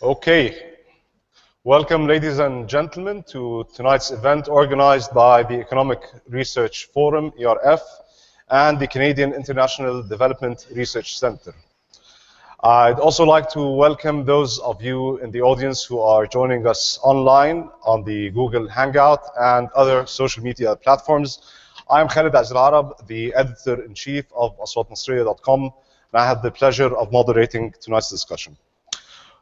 Okay, welcome ladies and gentlemen to tonight's event organized by the Economic Research Forum, ERF, and the Canadian International Development Research Center. I'd also like to welcome those of you in the audience who are joining us online on the Google Hangout and other social media platforms. I'm Khalid Azrarab, the editor-in-chief of aswatmasriya.com, and I have the pleasure of moderating tonight's discussion.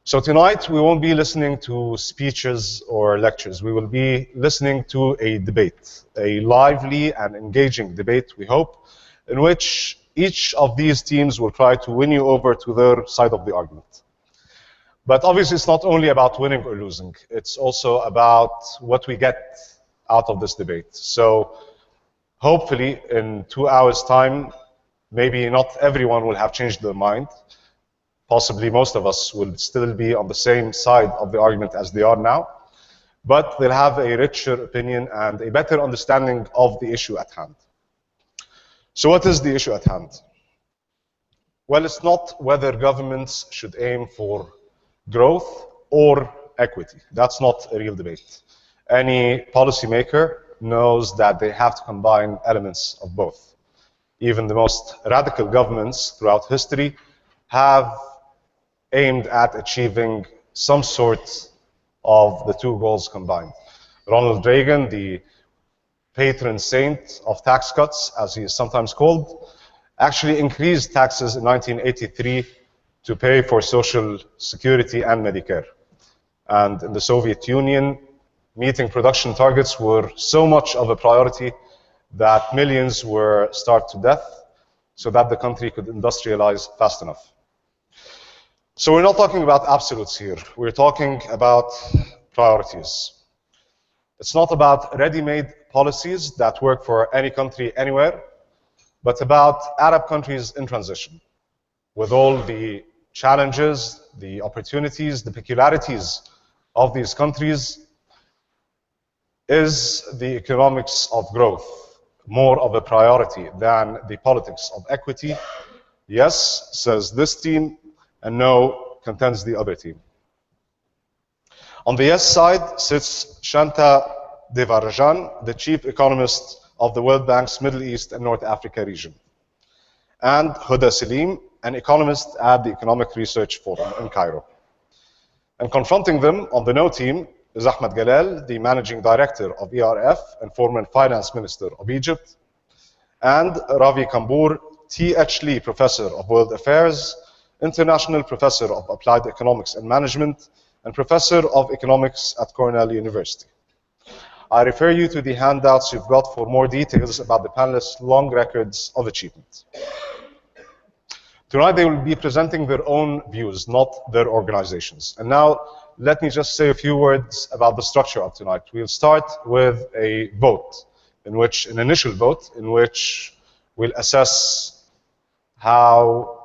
So tonight we won't be listening to speeches or lectures. We will be listening to a debate, a lively and engaging debate, we hope, in which each of these teams will try to win you over to their side of the argument. But obviously it's not only about winning or losing. It's also about what we get out of this debate. So hopefully in 2 hours' time, maybe not everyone will have changed their mind. Possibly most of us will still be on the same side of the argument as they are now, but they'll have a richer opinion and a better understanding of the issue at hand. So what is the issue at hand? Well, it's not whether governments should aim for growth or equity. That's not a real debate. Any policymaker knows that they have to combine elements of both. Even the most radical governments throughout history have aimed at achieving some sort of the two goals combined. Ronald Reagan, the patron saint of tax cuts, as he is sometimes called, actually increased taxes in 1983 to pay for Social Security and Medicare. And in the Soviet Union, meeting production targets were so much of a priority that millions were starved to death so that the country could industrialize fast enough. So we're not talking about absolutes here. We're talking about priorities. It's not about ready-made policies that work for any country anywhere, but about Arab countries in transition, with all the challenges, the opportunities, the peculiarities of these countries. Is the economics of growth more of a priority than the politics of equity? Yes, says this team, and no, contends the other team. On the yes side sits Devarajan, the chief economist of the World Bank's Middle East and North Africa region, and Hoda Selim, an economist at the Economic Research Forum in Cairo. And confronting them on the no team is Ahmed Galal, the managing director of ERF and former finance minister of Egypt, and Ravi Kanbur, T.H. Lee Professor of World Affairs, International Professor of Applied Economics and Management, and Professor of Economics at Cornell University. I refer you to the handouts you've got for more details about the panelists' long records of achievement. Tonight they will be presenting their own views, not their organizations. And now let me just say a few words about the structure of tonight. We'll start with a vote, an initial vote, in which we'll assess how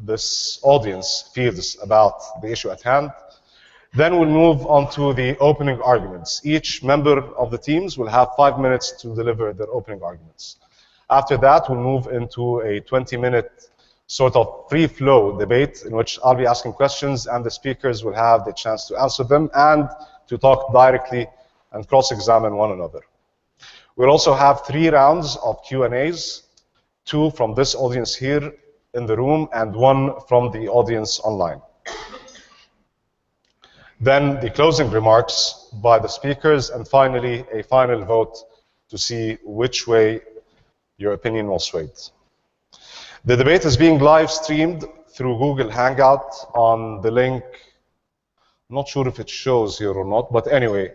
this audience feels about the issue at hand. Then we'll move on to the opening arguments. Each member of the teams will have 5 minutes to deliver their opening arguments. After that, we'll move into a 20-minute sort of free-flow debate in which I'll be asking questions and the speakers will have the chance to answer them and to talk directly and cross-examine one another. We'll also have 3 rounds of Q&As, 2 from this audience here in the room and 1 from the audience online. Then the closing remarks by the speakers, and finally a final vote to see which way your opinion was swayed. The debate is being live streamed through Google Hangout on the link. I'm not sure if it shows here or not, but anyway,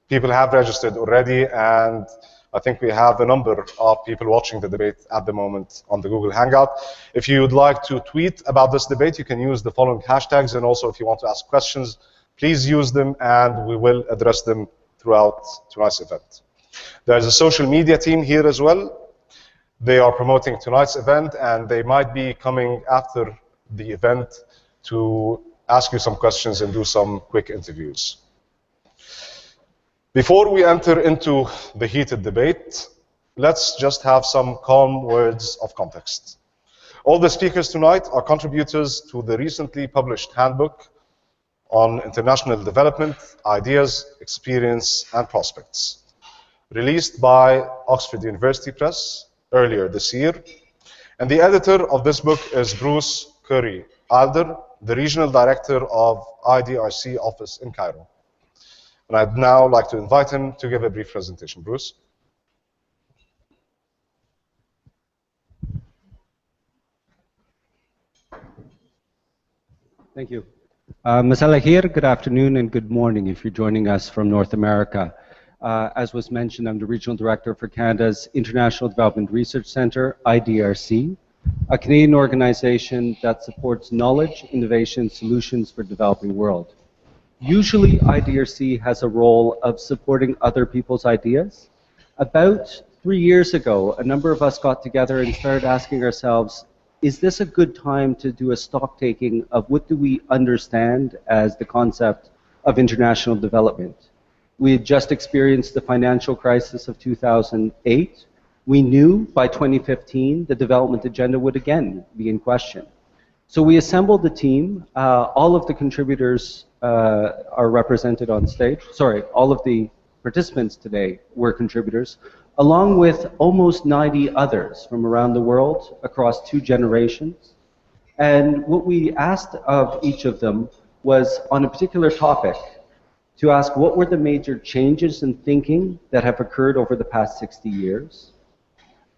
people have registered already, and I think we have a number of people watching the debate at the moment on the Google Hangout. If you would like to tweet about this debate, you can use the following hashtags, and also if you want to ask questions, please use them and we will address them throughout tonight's event. There's a social media team here as well. They are promoting tonight's event and they might be coming after the event to ask you some questions and do some quick interviews. Before we enter into the heated debate, let's just have some calm words of context. All the speakers tonight are contributors to the recently published handbook on International Development, Ideas, Experience, and Prospects, released by Oxford University Press earlier this year. And the editor of this book is Bruce Curry Alder, the Regional Director of IDRC office in Cairo. And I'd now like to invite him to give a brief presentation. Bruce. Thank you. Masala here, good afternoon and good morning if you're joining us from North America. As was mentioned, I'm the Regional Director for Canada's International Development Research Centre, IDRC, a Canadian organization that supports knowledge, innovation, solutions for the developing world. Usually, IDRC has a role of supporting other people's ideas. About 3 years ago, a number of us got together and started asking ourselves, is this a good time to do a stock taking of what do we understand as the concept of international development? We had just experienced the financial crisis of 2008. We knew by 2015 the development agenda would again be in question. So we assembled the team. All of the contributors are represented on stage. Sorry, all of the participants today were contributors, along with almost 90 others from around the world across 2 generations. And what we asked of each of them was on a particular topic to ask what were the major changes in thinking that have occurred over the past 60 years,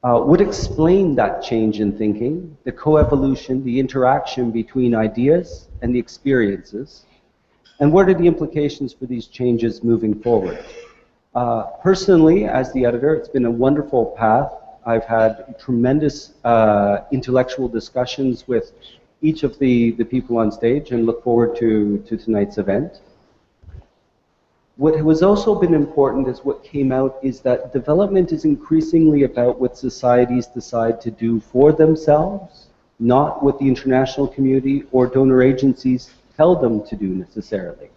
what explained that change in thinking, the coevolution, the interaction between ideas and the experiences, and what are the implications for these changes moving forward. Personally, as the editor, it's been a wonderful path. I've had tremendous intellectual discussions with each of the people on stage and look forward to tonight's event. What has also been important is what came out is that development is increasingly about what societies decide to do for themselves, not what the international community or donor agencies tell them to do necessarily.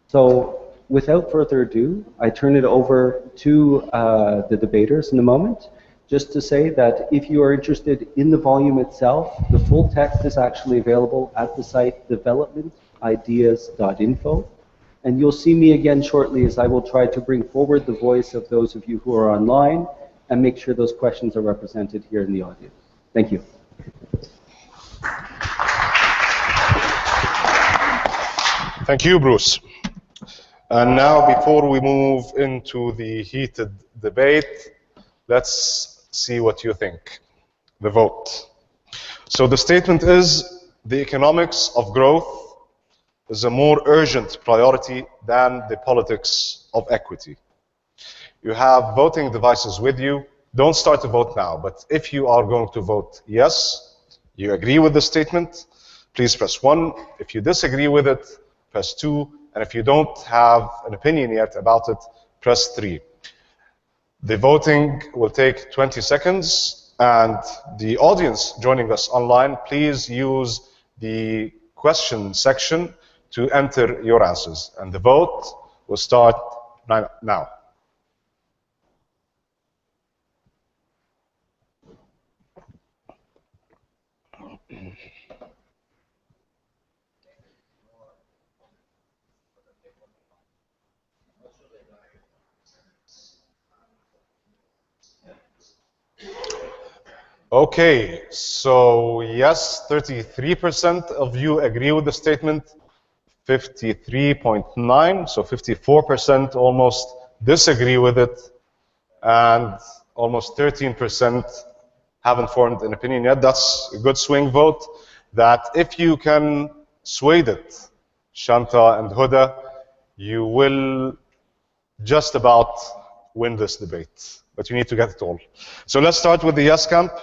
So, without further ado, I turn it over to the debaters in a moment, just to say that if you are interested in the volume itself, the full text is actually available at the site developmentideas.info. And you'll see me again shortly as I will try to bring forward the voice of those of you who are online and make sure those questions are represented here in the audience. Thank you. Thank you, Bruce. And now, before we move into the heated debate, let's see what you think. The vote. So the statement is, the economics of growth is a more urgent priority than the politics of equity. You have voting devices with you. Don't start to vote now, but if you are going to vote yes, you agree with the statement, please press 1. If you disagree with it, press 2. And if you don't have an opinion yet about it, press 3. The voting will take 20 seconds, and the audience joining us online, please use the question section to enter your answers. And the vote will start now. Okay, so yes, 33% of you agree with the statement, 53.9, so 54% almost disagree with it, and almost 13% haven't formed an opinion yet. That's a good swing vote, that if you can sway it, Shanta and Hoda, you will just about win this debate, but you need to get it all. So let's start with the yes camp.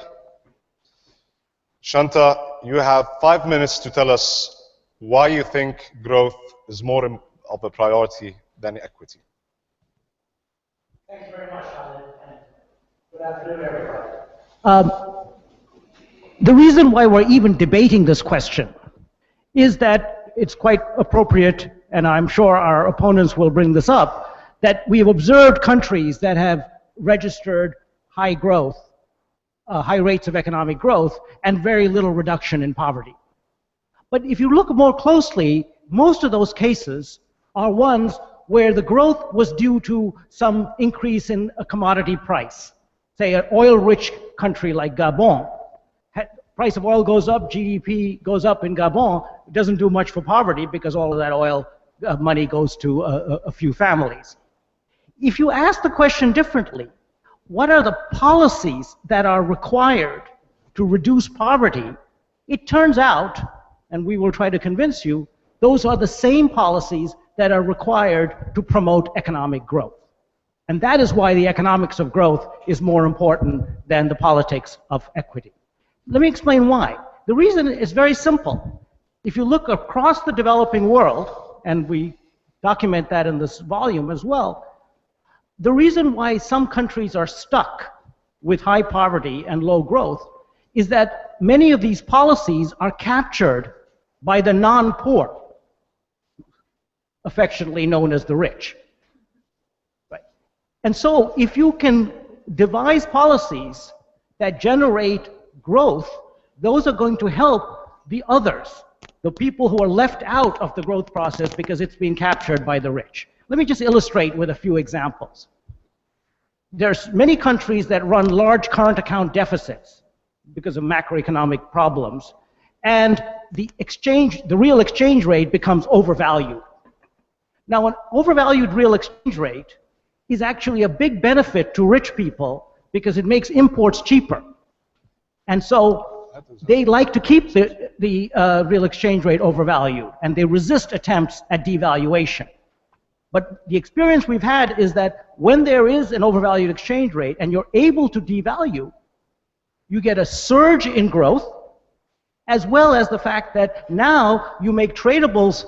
Shanta, you have 5 minutes to tell us why you think growth is more of a priority than equity. Thanks very much, Ahmed, and good afternoon, everybody. The reason why we're even debating this question is that it's quite appropriate, and I'm sure our opponents will bring this up, that we have observed countries that have registered high growth, high rates of economic growth, and very little reduction in poverty. But if you look more closely, most of those cases are ones where the growth was due to some increase in a commodity price. Say an oil-rich country like Gabon, price of oil goes up, GDP goes up in Gabon, it doesn't do much for poverty because all of that oil money goes to a few families. If you ask the question differently, what are the policies that are required to reduce poverty? It turns out, and we will try to convince you, those are the same policies that are required to promote economic growth. And that is why the economics of growth is more important than the politics of equity. Let me explain why. The reason is very simple. If you look across the developing world, and we document that in this volume as well, the reason why some countries are stuck with high poverty and low growth is that many of these policies are captured by the non-poor, affectionately known as the rich. Right? And so if you can devise policies that generate growth, those are going to help the others, the people who are left out of the growth process because it's being captured by the rich. Let me just illustrate with a few examples. There's many countries that run large current account deficits because of macroeconomic problems, and the real exchange rate becomes overvalued. Now, an overvalued real exchange rate is actually a big benefit to rich people because it makes imports cheaper. And so they like to keep the real exchange rate overvalued, and they resist attempts at devaluation. But the experience we've had is that when there is an overvalued exchange rate and you're able to devalue, you get a surge in growth, as well as the fact that now you make tradables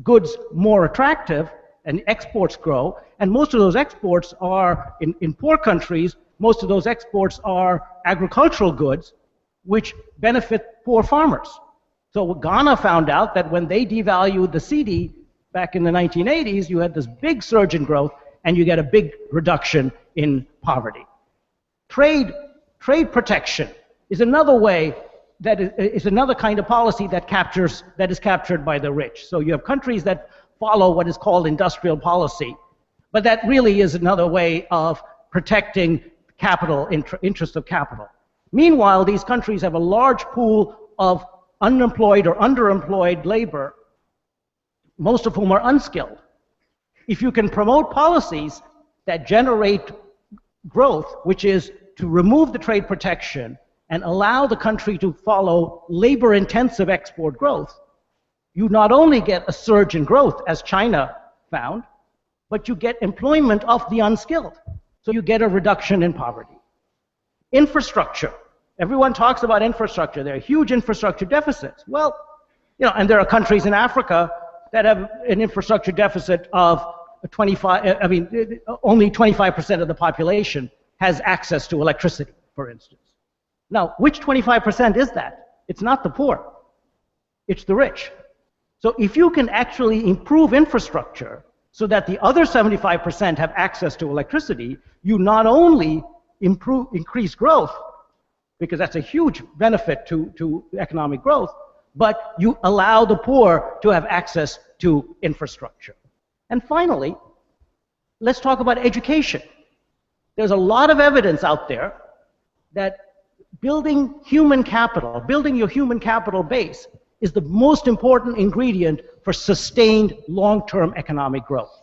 goods more attractive and exports grow, and most of those exports are, in poor countries, most of those exports are agricultural goods which benefit poor farmers. So Ghana found out that when they devalued the cedi back in the 1980s, you had this big surge in growth and you get a big reduction in poverty. Trade protection is another way is another kind of policy that is captured by the rich. So you have countries that follow what is called industrial policy, but that really is another way of protecting capital, interest of capital. Meanwhile, these countries have a large pool of unemployed or underemployed labor, most of whom are unskilled. If you can promote policies that generate growth, which is to remove the trade protection and allow the country to follow labor-intensive export growth, you not only get a surge in growth, as China found, but you get employment of the unskilled. So you get a reduction in poverty. Infrastructure. Everyone talks about infrastructure. There are huge infrastructure deficits. Well, and there are countries in Africa that have an infrastructure deficit of only 25% of the population has access to electricity, for instance. Now, which 25% is that? It's not the poor. It's the rich. So if you can actually improve infrastructure so that the other 75% have access to electricity, you not only increase growth, because that's a huge benefit to economic growth, but you allow the poor to have access to infrastructure. And finally, let's talk about education. There's a lot of evidence out there that building human capital, building your human capital base, is the most important ingredient for sustained long-term economic growth.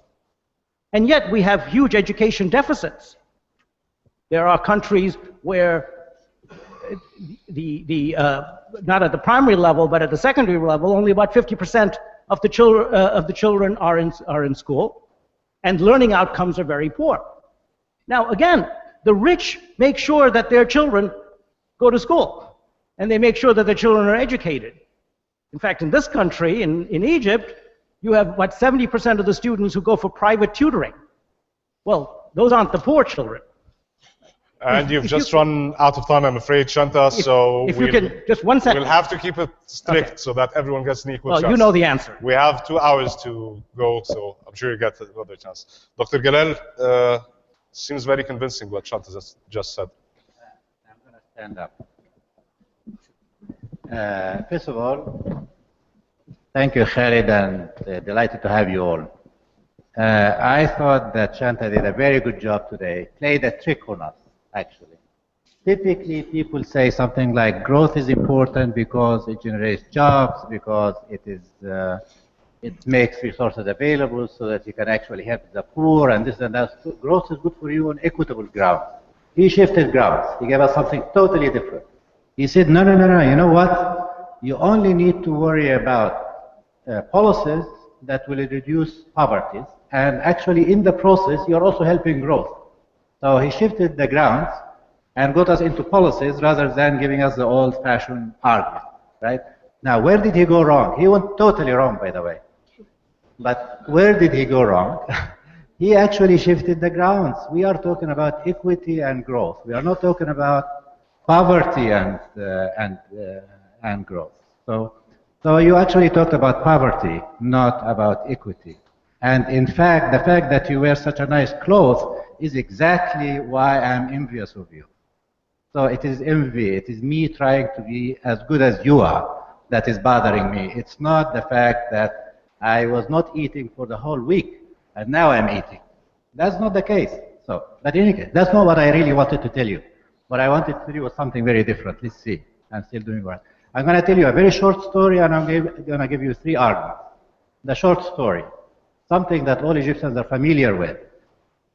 And yet we have huge education deficits. There are countries where not at the primary level, but at the secondary level, only about 50% of the children are in school, and learning outcomes are very poor. Now, again, the rich make sure that their children go to school, and they make sure that their children are educated. In fact, in this country, in Egypt, you have about 70% of the students who go for private tutoring. Well, those aren't the poor children. And you've just run out of time, I'm afraid, Shanta, so just 1 second. We'll have to keep it strict so that everyone gets an equal chance. Well, you know the answer. We have 2 hours to go, so I'm sure you get another chance. Dr. Galal, seems very convincing what Shanta just said. I'm going to stand up. First of all, Thank you, Khalid, and delighted to have you all. I thought that Shanta did a very good job today, played a trick on us, actually. Typically, people say something like growth is important because it generates jobs, because it makes resources available so that you can actually help the poor, and this and that. So growth is good for you on equitable grounds. He shifted grounds. He gave us something totally different. He said, no, no, no, no, you know what? You only need to worry about policies that will reduce poverty. And actually, in the process, you're also helping growth. So he shifted the grounds and got us into policies rather than giving us the old-fashioned argument, right? Now, where did he go wrong? He went totally wrong, by the way. But where did he go wrong? He actually shifted the grounds. We are talking about equity and growth. We are not talking about poverty and growth. So you actually talked about poverty, not about equity. And in fact, the fact that you wear such a nice clothes is exactly why I'm envious of you. So it is envy. It is me trying to be as good as you are that is bothering me. It's not the fact that I was not eating for the whole week and now I'm eating. That's not the case. So, but in any case, that's not what I really wanted to tell you. What I wanted to tell you was something very different. Let's see. I'm still doing well. I'm going to tell you a very short story, and I'm going to give you 3 arguments. The short story, something that all Egyptians are familiar with.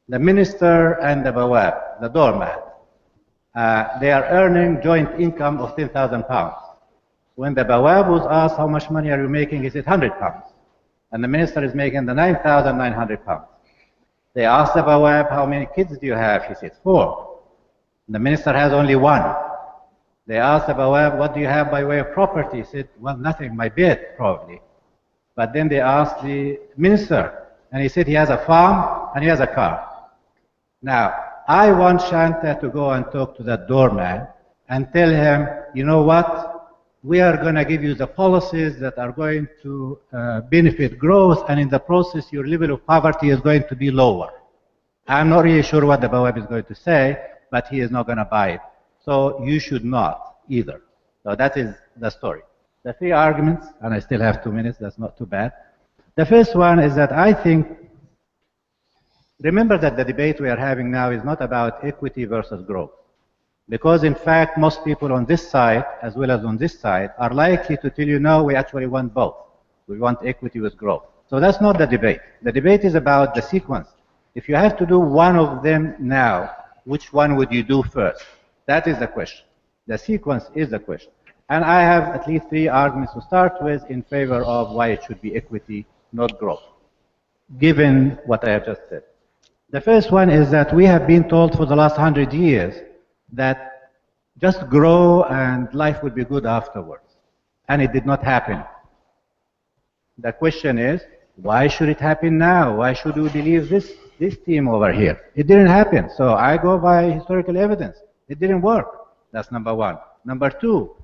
The minister and the bawab, the doormat, they are earning joint income of 10,000 pounds. When the bawab was asked how much money are you making, he said 100 pounds. And the minister is making the 9,900 pounds. They asked the bawab, how many kids do you have? He said 4. The minister has only 1. They asked the bawab, what do you have by way of property? He said, well, nothing, my bed, probably. But then they asked the minister, and he said he has a farm and he has a car. Now, I want Shanta to go and talk to that doorman and tell him, you know what? We are going to give you the policies that are going to benefit growth, and in the process, your level of poverty is going to be lower. I'm not really sure what the bawab is going to say, but he is not going to buy it. So you should not either. So that is the story. The 3 arguments, and I still have 2 minutes, that's not too bad. The first one is that I think, remember that the debate we are having now is not about equity versus growth. Because in fact, most people on this side, as well as on this side, are likely to tell you, no, we actually want both. We want equity with growth. So that's not the debate. The debate is about the sequence. If you have to do one of them now, which one would you do first? That is the question. The sequence is the question. And I have at least 3 arguments to start with in favor of why it should be equity, not growth, given what I have just said. The first one is that we have been told for the last 100 years that just grow and life will be good afterwards. And it did not happen. The question is, why should it happen now? Why should we believe this team over here? It didn't happen. So I go by historical evidence. It didn't work. That's number 1. Number 2,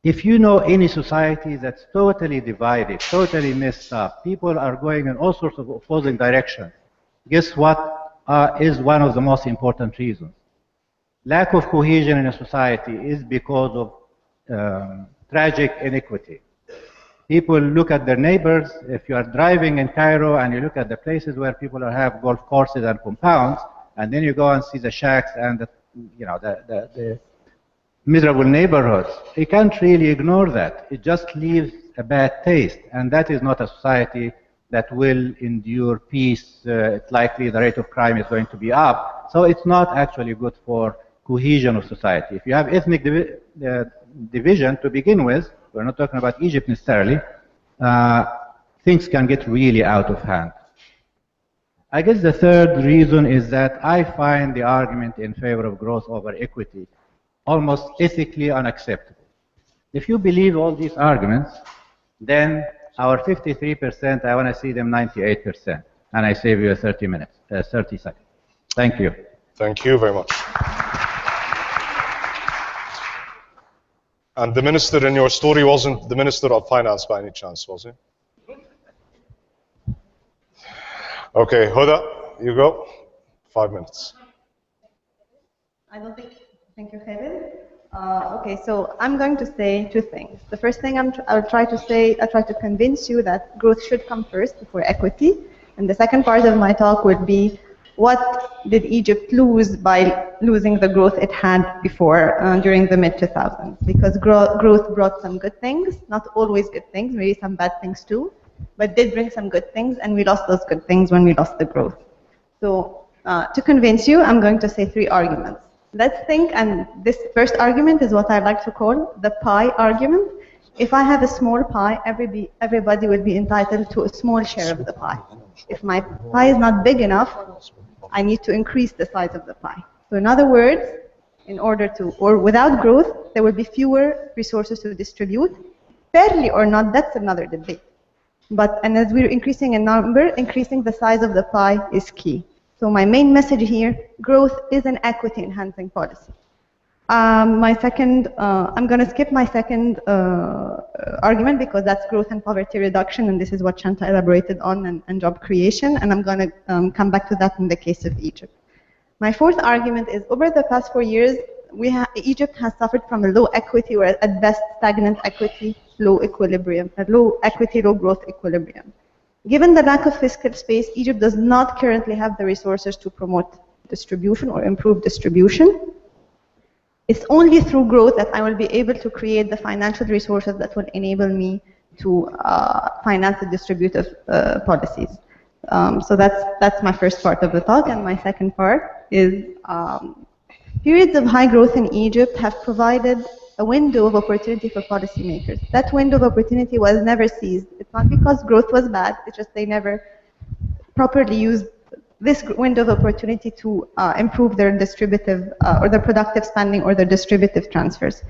if you know any society that's totally divided, totally messed up, people are going in all sorts of opposing directions, guess what is one of the most important reasons? Lack of cohesion in a society is because of tragic inequity. People look at their neighbors. If you are driving in Cairo and you look at the places where people have golf courses and compounds, and then you go and see the shacks and the miserable neighborhoods, you can't really ignore that. It just leaves a bad taste, and that is not a society that will endure peace. It's likely the rate of crime is going to be up. So it's not actually good for cohesion of society. If you have ethnic division to begin with, we're not talking about Egypt necessarily, things can get really out of hand. I guess the third reason is that I find the argument in favor of growth over equity almost ethically unacceptable. If you believe all these arguments, then our 53%, I want to see them 98%. And I save you 30 seconds. Thank you. Thank you very much. And the minister in your story wasn't the Minister of Finance by any chance, was he? Okay, Hoda, you go. 5 minutes. I don't think, thank you, Khalid. Okay, so I'm going to say two things. The first thing I'll try to say, I'll try to convince you that growth should come first before equity. And the second part of my talk would be, what did Egypt lose by losing the growth it had before during the mid-2000s? Because growth brought some good things, not always good things, maybe some bad things too, but did bring some good things, and we lost those good things when we lost the growth. So to convince you, I'm going to say three arguments. Let's think, and this first argument is what I like to call the pie argument. If I have a small pie, everybody will be entitled to a small share of the pie. If my pie is not big enough, I need to increase the size of the pie. So in other words, in order to, or without growth, there will be fewer resources to distribute. Fairly or not, that's another debate. And as we're increasing in number, increasing the size of the pie is key. So my main message here, growth is an equity enhancing policy. I'm going to skip my second argument because that's growth and poverty reduction, and this is what Shanta elaborated on, and job creation, and I'm going to come back to that in the case of Egypt. My fourth argument is, over the past 4 years, Egypt has suffered from a low equity, or at best stagnant equity, low equilibrium, a low equity, low growth equilibrium. Given the lack of fiscal space, Egypt does not currently have the resources to promote distribution or improve distribution. It's only through growth that I will be able to create the financial resources that will enable me to finance the distributive policies. So that's my first part of the talk, and my second part is periods of high growth in Egypt have provided a window of opportunity for policymakers. That window of opportunity was never seized. It's not because growth was bad, it's just they never properly used this window of opportunity to improve their distributive or their productive spending or their distributive transfers.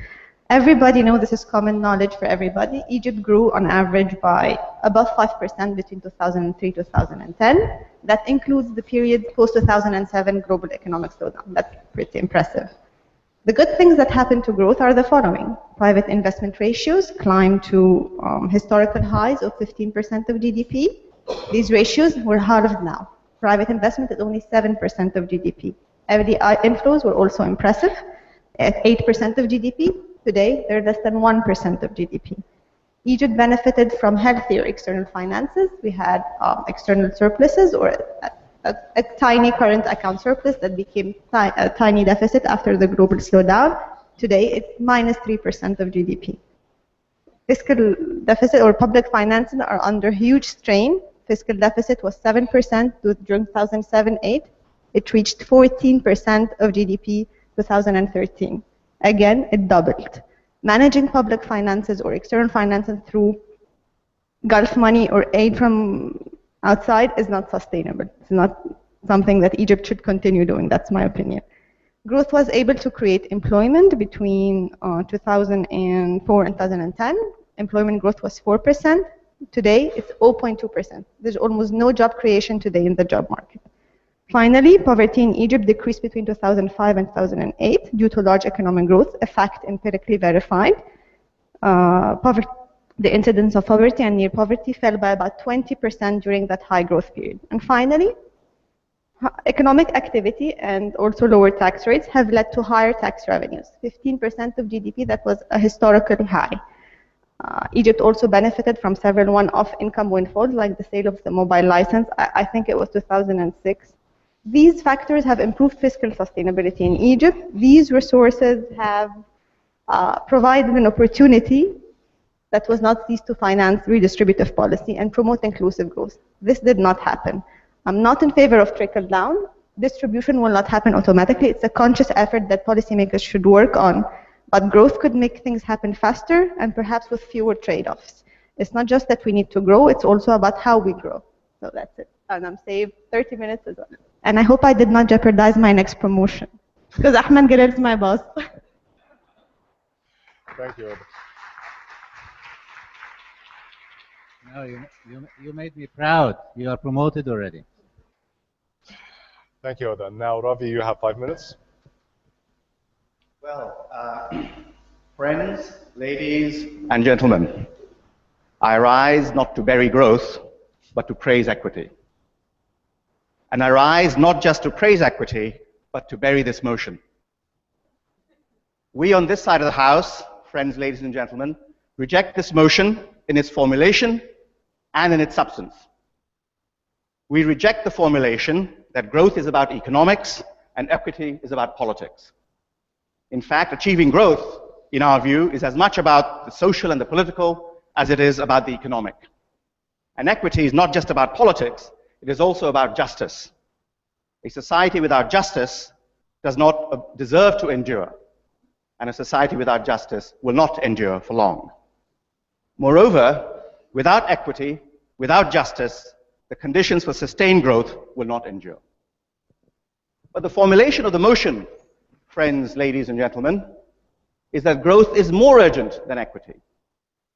Everybody knows, this is common knowledge for everybody, Egypt grew on average by above 5% between 2003 to 2010. That includes the period post-2007 global economic slowdown. That's pretty impressive. The good things that happen to growth are the following. Private investment ratios climbed to historical highs of 15% of GDP. These ratios were halved now. Private investment is only 7% of GDP. FDI inflows were also impressive at 8% of GDP. Today, they're less than 1% of GDP. Egypt benefited from healthier external finances. We had external surpluses, or a tiny current account surplus that became a tiny deficit after the global slowdown. Today, it's minus 3% of GDP. Fiscal deficit or public finances are under huge strain. Fiscal deficit was 7% during 2007-8. It reached 14% of GDP 2013. Again, it doubled. Managing public finances or external finances through Gulf money or aid from outside is not sustainable. It's not something that Egypt should continue doing. That's my opinion. Growth was able to create employment between 2004 and 2010. Employment growth was 4%. Today, it's 0.2%. There's almost no job creation today in the job market. Finally, poverty in Egypt decreased between 2005 and 2008 due to large economic growth, a fact empirically verified. The incidence of poverty and near poverty fell by about 20% during that high growth period. And finally, economic activity and also lower tax rates have led to higher tax revenues, 15% of GDP. That was a historical high. Egypt also benefited from several one-off income windfalls, like the sale of the mobile license. I think it was 2006. These factors have improved fiscal sustainability in Egypt. These resources have provided an opportunity that was not seized to finance redistributive policy and promote inclusive growth. This did not happen. I'm not in favor of trickle-down. Distribution will not happen automatically. It's a conscious effort that policymakers should work on. But growth could make things happen faster and perhaps with fewer trade-offs. It's not just that we need to grow, it's also about how we grow. So that's it. And I'm saved 30 minutes as well. And I hope I did not jeopardize my next promotion, because Ahmed Galal is my boss. Thank you. No, you made me proud. You are promoted already. Thank you, Hoda. Now, Ravi, you have 5 minutes. Well, friends, ladies, and gentlemen, I rise not to bury growth, but to praise equity. And I rise not just to praise equity, but to bury this motion. We on this side of the House, friends, ladies and gentlemen, reject this motion in its formulation and in its substance. We reject the formulation that growth is about economics and equity is about politics. In fact, achieving growth, in our view, is as much about the social and the political as it is about the economic. And equity is not just about politics, it is also about justice. A society without justice does not deserve to endure, and a society without justice will not endure for long. Moreover, without equity, without justice, the conditions for sustained growth will not endure. But the formulation of the motion, friends, ladies and gentlemen, is that growth is more urgent than equity.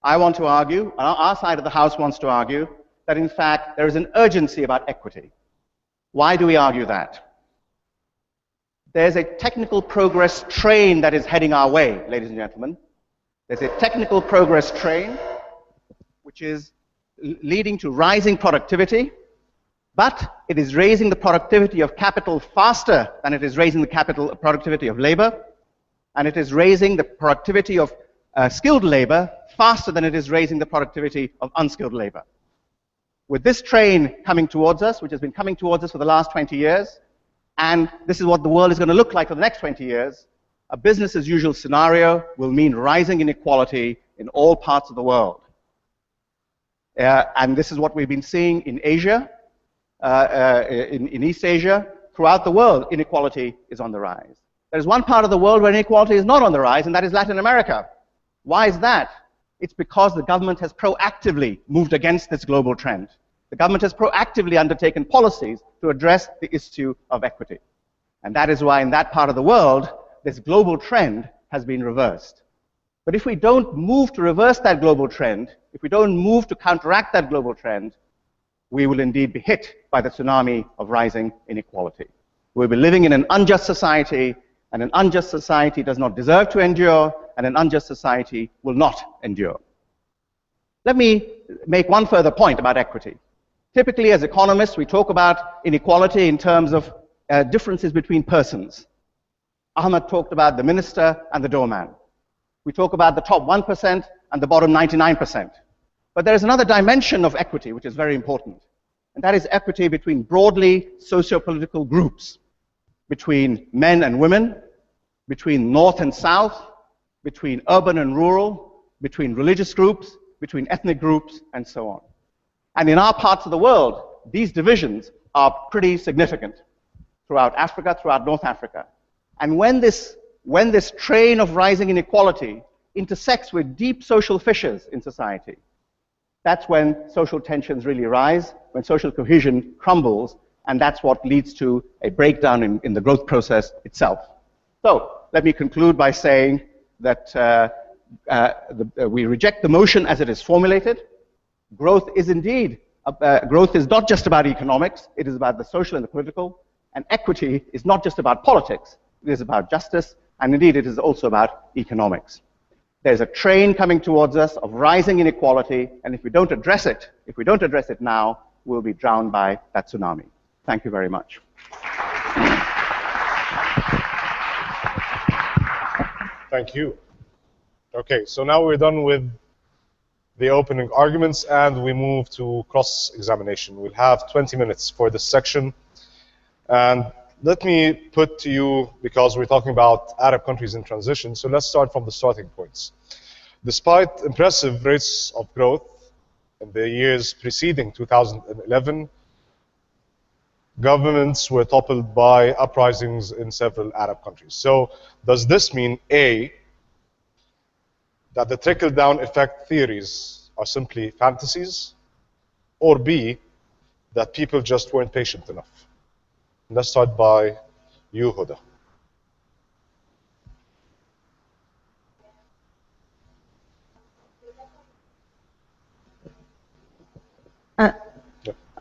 I want to argue, our side of the House wants to argue, that in fact there is an urgency about equity. Why do we argue that? There's a technical progress train that is heading our way, ladies and gentlemen. There's a technical progress train which is leading to rising productivity, but it is raising the productivity of capital faster than it is raising the productivity of labor, and it is raising the productivity of skilled labor faster than it is raising the productivity of unskilled labor. With this train coming towards us, which has been coming towards us for the last 20 years, and this is what the world is going to look like for the next 20 years, a business as usual scenario will mean rising inequality in all parts of the world. And this is what we've been seeing in Asia, in East Asia. Throughout the world, inequality is on the rise. There's one part of the world where inequality is not on the rise, and that is Latin America. Why is that? It's because the government has proactively moved against this global trend. The government has proactively undertaken policies to address the issue of equity. And that is why in that part of the world, this global trend has been reversed. But if we don't move to reverse that global trend, if we don't move to counteract that global trend, we will indeed be hit by the tsunami of rising inequality. We'll be living in an unjust society, and an unjust society does not deserve to endure, and an unjust society will not endure. Let me make one further point about equity. Typically, as economists, we talk about inequality in terms of differences between persons. Ahmed talked about the minister and the doorman. We talk about the top 1% and the bottom 99%. But there is another dimension of equity which is very important, and that is equity between broadly socio-political groups, between men and women, between north and south, between urban and rural, between religious groups, between ethnic groups, and so on. And in our parts of the world, these divisions are pretty significant throughout Africa, throughout North Africa. And when this train of rising inequality intersects with deep social fissures in society, that's when social tensions really rise, when social cohesion crumbles, and that's what leads to a breakdown in the growth process itself. So let me conclude by saying that we reject the motion as it is formulated. Growth is indeed, growth is not just about economics, it is about the social and the political, and equity is not just about politics, it is about justice, and indeed it is also about economics. There's a train coming towards us of rising inequality, and if we don't address it now, we'll be drowned by that tsunami. Thank you very much. Thank you. Okay, so now we're done with the opening arguments and we move to cross-examination. We'll have 20 minutes for this section. And let me put to you, because we're talking about Arab countries in transition, so let's start from the starting points. Despite impressive rates of growth in the years preceding 2011, governments were toppled by uprisings in several Arab countries. So does this mean, A, that the trickle-down effect theories are simply fantasies, or B, that people just weren't patient enough? Let's start by you, Hoda.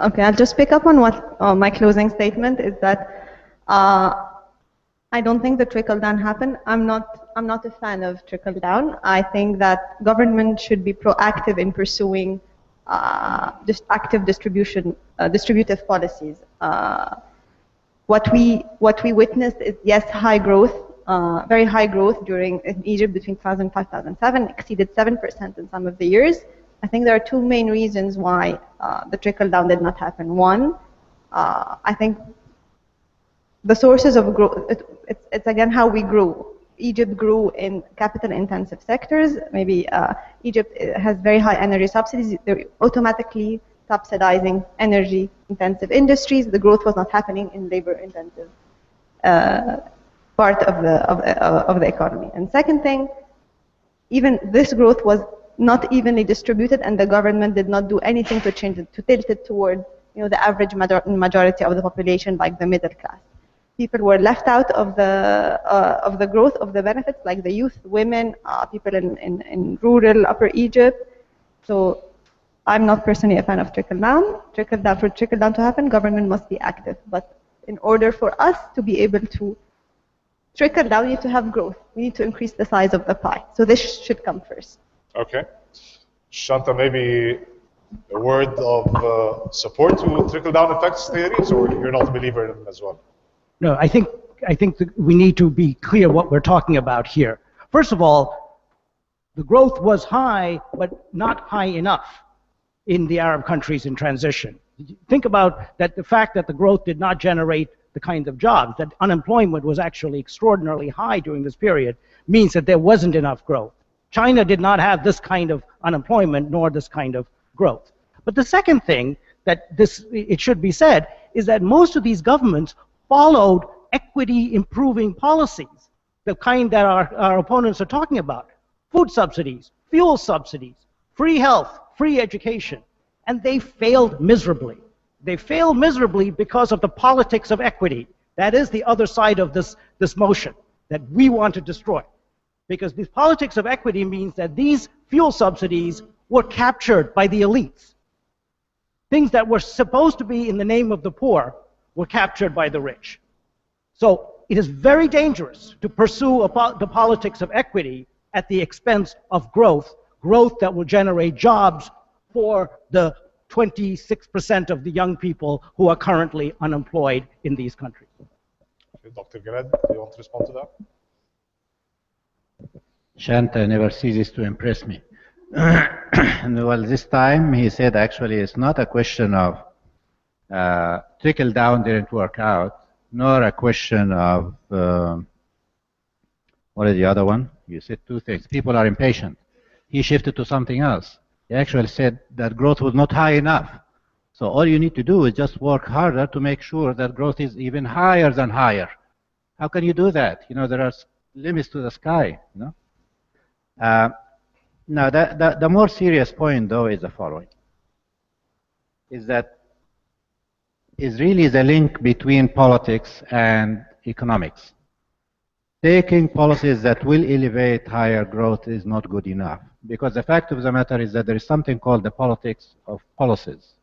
Okay, I'll just pick up on what my closing statement is that I don't think the trickle down happened. I'm not a fan of trickle down. I think that government should be proactive in pursuing just active distributive policies. What we witnessed is, yes, high growth very high growth in Egypt between 2005 2007, exceeded 7% in some of the years. I think there are two main reasons why the trickle down did not happen. One, I think the sources of growth, it's again how we grew. Egypt grew in capital intensive sectors. Maybe Egypt has very high energy subsidies. They're automatically subsidizing energy intensive industries. The growth was not happening in labor intensive part of the economy. And second thing, even this growth was not evenly distributed, and the government did not do anything to change it, to tilt it toward the average majority of the population, like the middle class. People were left out of the growth of the benefits, like the youth, women, people in rural Upper Egypt. So I'm not personally a fan of trickle down. For trickle down to happen, government must be active. But in order for us to be able to trickle down, we need to have growth. We need to increase the size of the pie. So this should come first. Okay. Shanta, maybe a word of support to trickle-down effects theories, or you're not a believer in them as well? No, I think that we need to be clear what we're talking about here. First of all, the growth was high, but not high enough in the Arab countries in transition. Think about that, the fact that the growth did not generate the kind of jobs, that unemployment was actually extraordinarily high during this period, means that there wasn't enough growth. China did not have this kind of unemployment nor this kind of growth. But the second thing that it should be said is that most of these governments followed equity improving policies, the kind that our opponents are talking about. Food subsidies, fuel subsidies, free health, free education, and they failed miserably. They failed miserably because of the politics of equity. That is the other side of this motion that we want to destroy. Because the politics of equity means that these fuel subsidies were captured by the elites. Things that were supposed to be in the name of the poor were captured by the rich. So it is very dangerous to pursue the politics of equity at the expense of growth that will generate jobs for the 26% of the young people who are currently unemployed in these countries. Okay, Dr. Galal, do you want to respond to that? Shanta never ceases to impress me. Well, this time he said actually it's not a question of trickle down didn't work out, nor a question of what is the other one? You said two things. People are impatient. He shifted to something else. He actually said that growth was not high enough. So all you need to do is just work harder to make sure that growth is even higher than higher. How can you do that? There are limits to the sky. Now, the more serious point, though, is the following. Is really the link between politics and economics. Taking policies that will elevate higher growth is not good enough. Because the fact of the matter is that there is something called the politics of policies.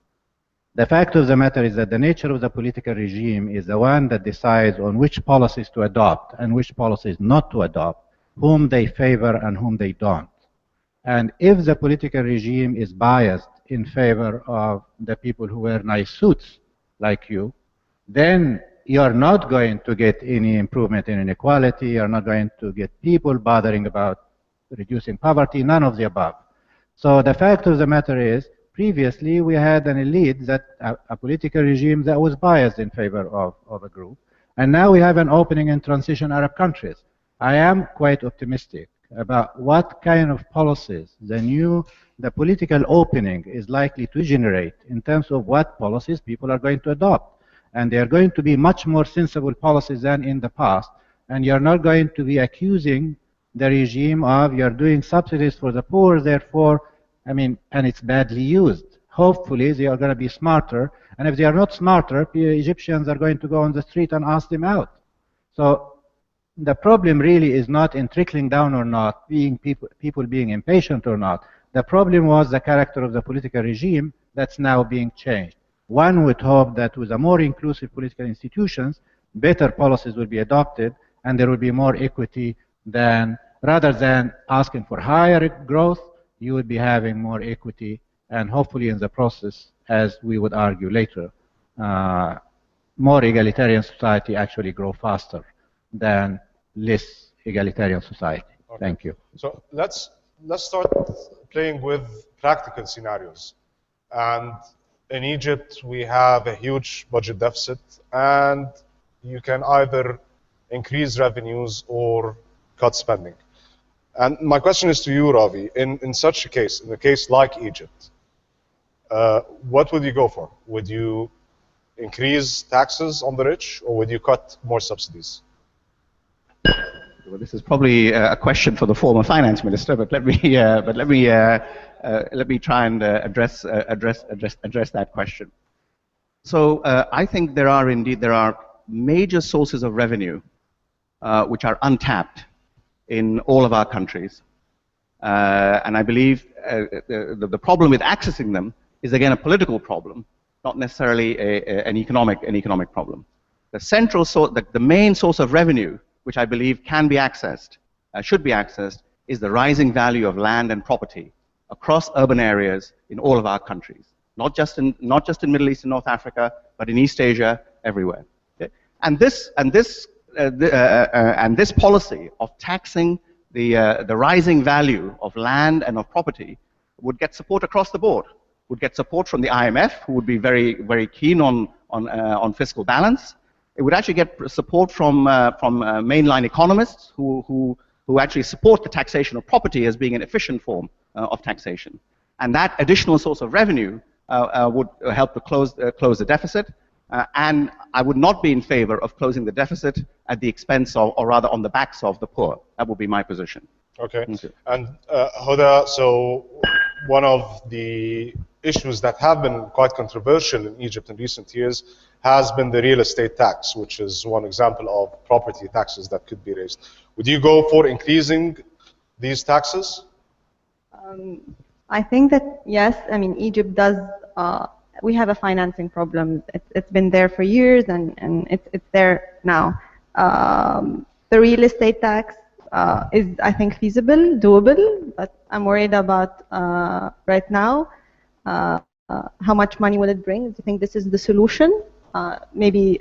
The fact of the matter is that the nature of the political regime is the one that decides on which policies to adopt and which policies not to adopt, whom they favor and whom they don't. And if the political regime is biased in favor of the people who wear nice suits like you, then you're not going to get any improvement in inequality, you're not going to get people bothering about reducing poverty, none of the above. So the fact of the matter is, previously we had an elite, a political regime that was biased in favor of a group, and now we have an opening in transition Arab countries. I am quite optimistic about what kind of policies the political opening is likely to generate in terms of what policies people are going to adopt. And they are going to be much more sensible policies than in the past. And you're not going to be accusing the regime of you're doing subsidies for the poor, therefore, and it's badly used. Hopefully they are going to be smarter. And if they are not smarter, Egyptians are going to go on the street and ask them out. So the problem really is not in trickling down or not, people being impatient or not. The problem was the character of the political regime that's now being changed. One would hope that with a more inclusive political institutions, better policies will be adopted and there will be more equity rather than asking for higher growth, you would be having more equity and hopefully in the process, as we would argue later, more egalitarian society actually grow faster than less egalitarian society. Okay. Thank you. So let's start playing with practical scenarios. And in Egypt, we have a huge budget deficit, and you can either increase revenues or cut spending. And my question is to you, Ravi, in such a case, in a case like Egypt, what would you go for? Would you increase taxes on the rich, or would you cut more subsidies? Well, this is probably a question for the former finance minister, but let me try and address that question. So I think there are major sources of revenue which are untapped in all of our countries, and I believe the problem with accessing them is again a political problem, not necessarily an economic problem. The central source, the main source of revenue, which I believe can be accessed, should be accessed, is the rising value of land and property across urban areas in all of our countries, not just in Middle East and North Africa, but in East Asia, everywhere. Okay? And this policy of taxing the rising value of land and of property would get support across the board. Would get support from the IMF, who would be very keen on fiscal balance. It would actually get support from mainline economists who actually support the taxation of property as being an efficient form of taxation. And that additional source of revenue would help to close the deficit. And I would not be in favor of closing the deficit at the expense of, or rather on the backs of, the poor. That would be my position. Okay. And Hoda, so one of the issues that have been quite controversial in Egypt in recent years has been the real estate tax, which is one example of property taxes that could be raised. Would you go for increasing these taxes? I think that, yes, I mean, Egypt does, we have a financing problem. It's been there for years, and it's there now. The real estate tax is, I think, feasible, doable, but I'm worried about right now how much money will it bring. Do you think this is the solution? Maybe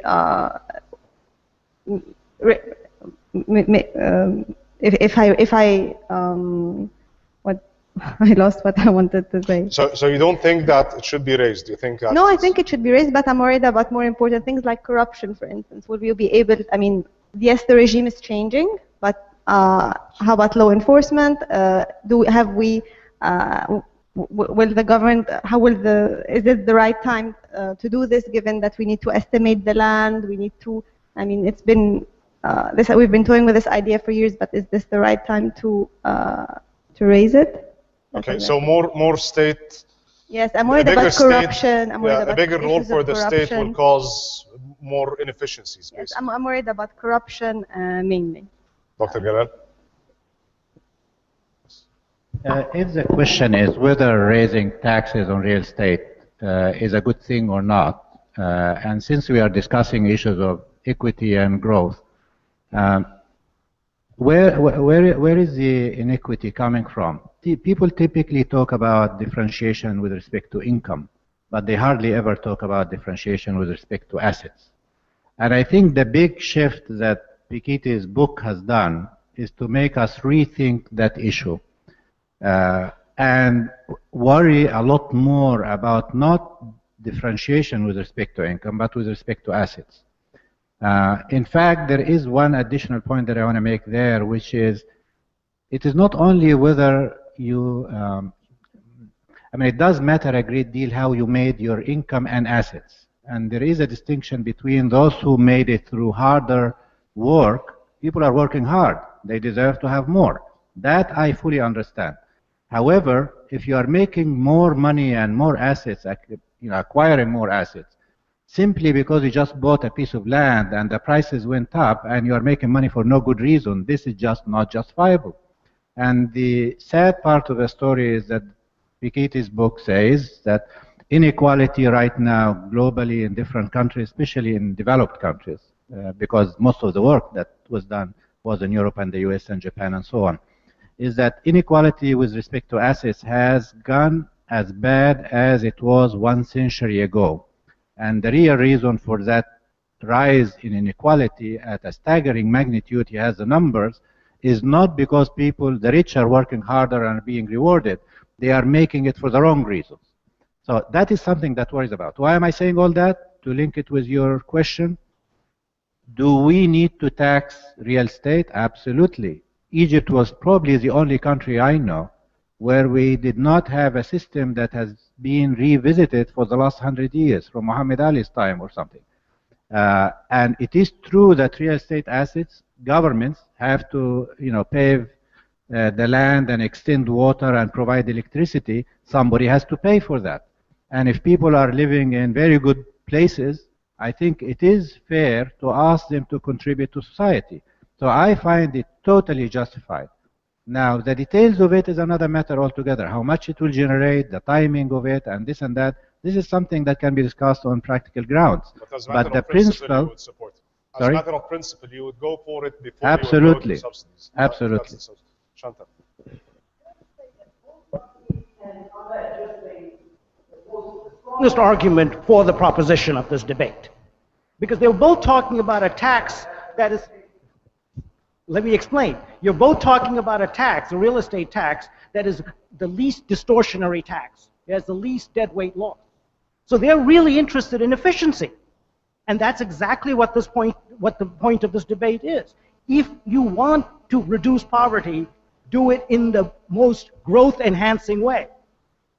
if I what I lost what I wanted to say. So you don't think that it should be raised? Do you think that? No, I think it should be raised, but I'm worried about more important things like corruption, for instance. Will we be able? I mean, yes, the regime is changing, but how about law enforcement? Will the government, is it the right time to do this, given that we need to estimate the land, we need to, I mean, it's been, we've been toying with this idea for years, but is this the right time to raise it? Okay, so more state. Yes, I'm worried about corruption. I'm worried about a bigger role for the corruption. state will cause more inefficiencies, basically. Yes, I'm worried about corruption mainly. Dr. Galal? If the question is whether raising taxes on real estate is a good thing or not, and since we are discussing issues of equity and growth, where is the inequity coming from? People typically talk about differentiation with respect to income, but they hardly ever talk about differentiation with respect to assets. And I think the big shift that Piketty's book has done is to make us rethink that issue and worry a lot more about not differentiation with respect to income, but with respect to assets. In fact, there is one additional point that I want to make there, which is it is not only whether you, I mean, it does matter a great deal how you made your income and assets. And there is a distinction between those who made it through harder work. People are working hard. They deserve to have more. That I fully understand. However, if you are making more money and more assets, acquiring more assets, simply because you just bought a piece of land and the prices went up and you are making money for no good reason, this is just not justifiable. And the sad part of the story is that Piketty's book says that inequality right now globally in different countries, especially in developed countries, because most of the work that was done was in Europe and the US and Japan and so on, is that inequality with respect to assets has gone as bad as it was 1 century ago. And the real reason for that rise in inequality at a staggering magnitude, he has the numbers, is not because people, the rich, are working harder and are being rewarded. They are making it for the wrong reasons. So that is something that worries about. Why am I saying all that? To link it with your question, do we need to tax real estate? Absolutely. Egypt was probably the only country I know where we did not have a system that has been revisited for the last 100 years, from Muhammad Ali's time or something. And it is true that real estate assets, governments have to, pave the land and extend water and provide electricity. Somebody has to pay for that. And if people are living in very good places, I think it is fair to ask them to contribute to society. So I find it totally justified. Now, the details of it is another matter altogether. How much it will generate, the timing of it, and this and that. This is something that can be discussed on practical grounds. But the principle, you would support. As a matter of principle, you would go for it before you would go to subsidies. Absolutely. Shanta. Strongest argument for the proposition of this debate, because they're both talking about a tax that is, let me explain. You're both talking about a tax, a real estate tax, that is the least distortionary tax. It has the least deadweight loss. So they're really interested in efficiency. And that's exactly what the point of this debate is. If you want to reduce poverty, do it in the most growth-enhancing way.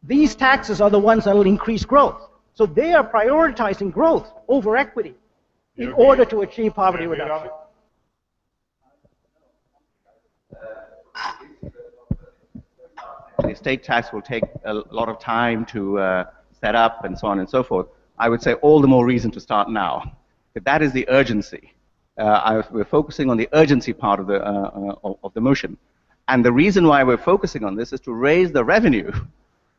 These taxes are the ones that will increase growth. So they are prioritizing growth over equity in order to achieve poverty reduction. The estate tax will take a lot of time to set up and so on and so forth. I would say all the more reason to start now. But that is the urgency. We're focusing on the urgency part of the motion. And the reason why we're focusing on this is to raise the revenue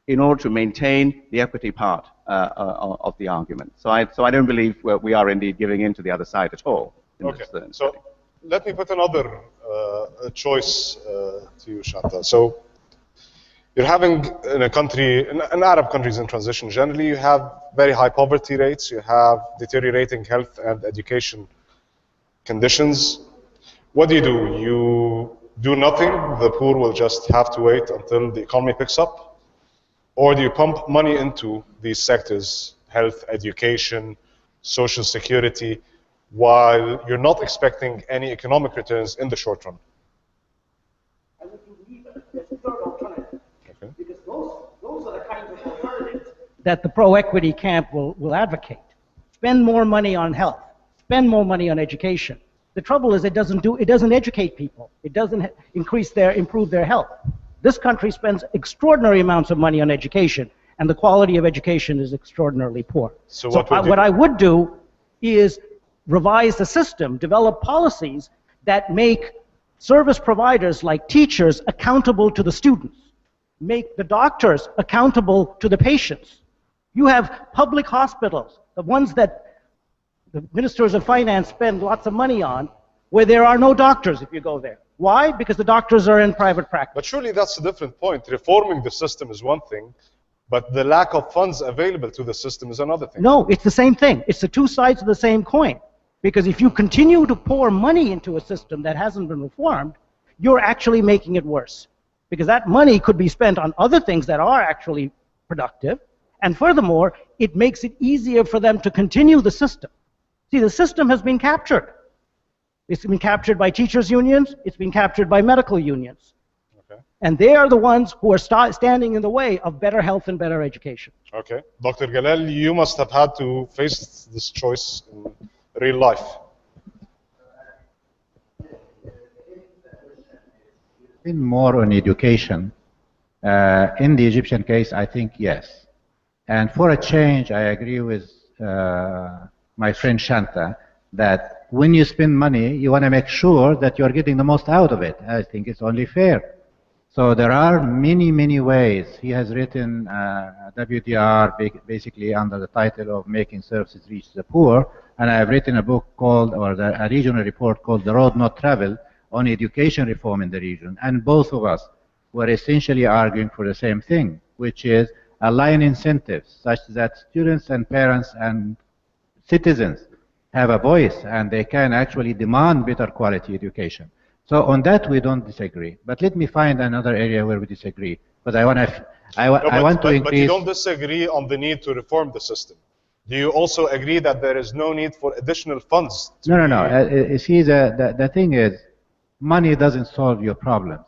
in order to maintain the equity part of the argument. So I don't believe we are indeed giving in to the other side at all. Okay, so let me put another choice to you, Shanta. So you're having in a country, in Arab countries in transition, generally you have very high poverty rates, you have deteriorating health and education conditions. What do? You do nothing, the poor will just have to wait until the economy picks up? Or do you pump money into these sectors, health, education, social security, while you're not expecting any economic returns in the short run? I would believe that there's a third alternative. Okay. Because those are the kinds of alternatives that the pro-equity camp will advocate. Spend more money on health, spend more money on education. The trouble is it doesn't educate people. It doesn't improve their health. This country spends extraordinary amounts of money on education, and the quality of education is extraordinarily poor. So what I would do is revise the system, develop policies that make service providers like teachers accountable to the students, make the doctors accountable to the patients. You have public hospitals, the ones that the ministers of finance spend lots of money on, where there are no doctors if you go there. Why? Because the doctors are in private practice. But surely that's a different point. Reforming the system is one thing, but the lack of funds available to the system is another thing. No, it's the same thing. It's the two sides of the same coin. Because if you continue to pour money into a system that hasn't been reformed, you're actually making it worse. Because that money could be spent on other things that are actually productive. And furthermore, it makes it easier for them to continue the system. See, the system has been captured. It's been captured by teachers' unions. It's been captured by medical unions. Okay. And they are the ones who are standing in the way of better health and better education. Okay. Dr. Galal, you must have had to face this choice in real life. In more on education, in the Egyptian case, I think yes. And for a change, I agree with my friend Shanta that when you spend money, you want to make sure that you are getting the most out of it. I think it's only fair. So there are many, many ways. He has written WDR basically under the title of Making Services Reach the Poor, and I have written a book called, or a regional report called The Road Not Traveled on education reform in the region. And both of us were essentially arguing for the same thing, which is align incentives such that students and parents and citizens have a voice and they can actually demand better quality education. So on that we don't disagree. But let me find another area where we disagree, because I want to increase. But you don't disagree on the need to reform the system. Do you also agree that there is no need for additional funds? No. See, the thing is, money doesn't solve your problems.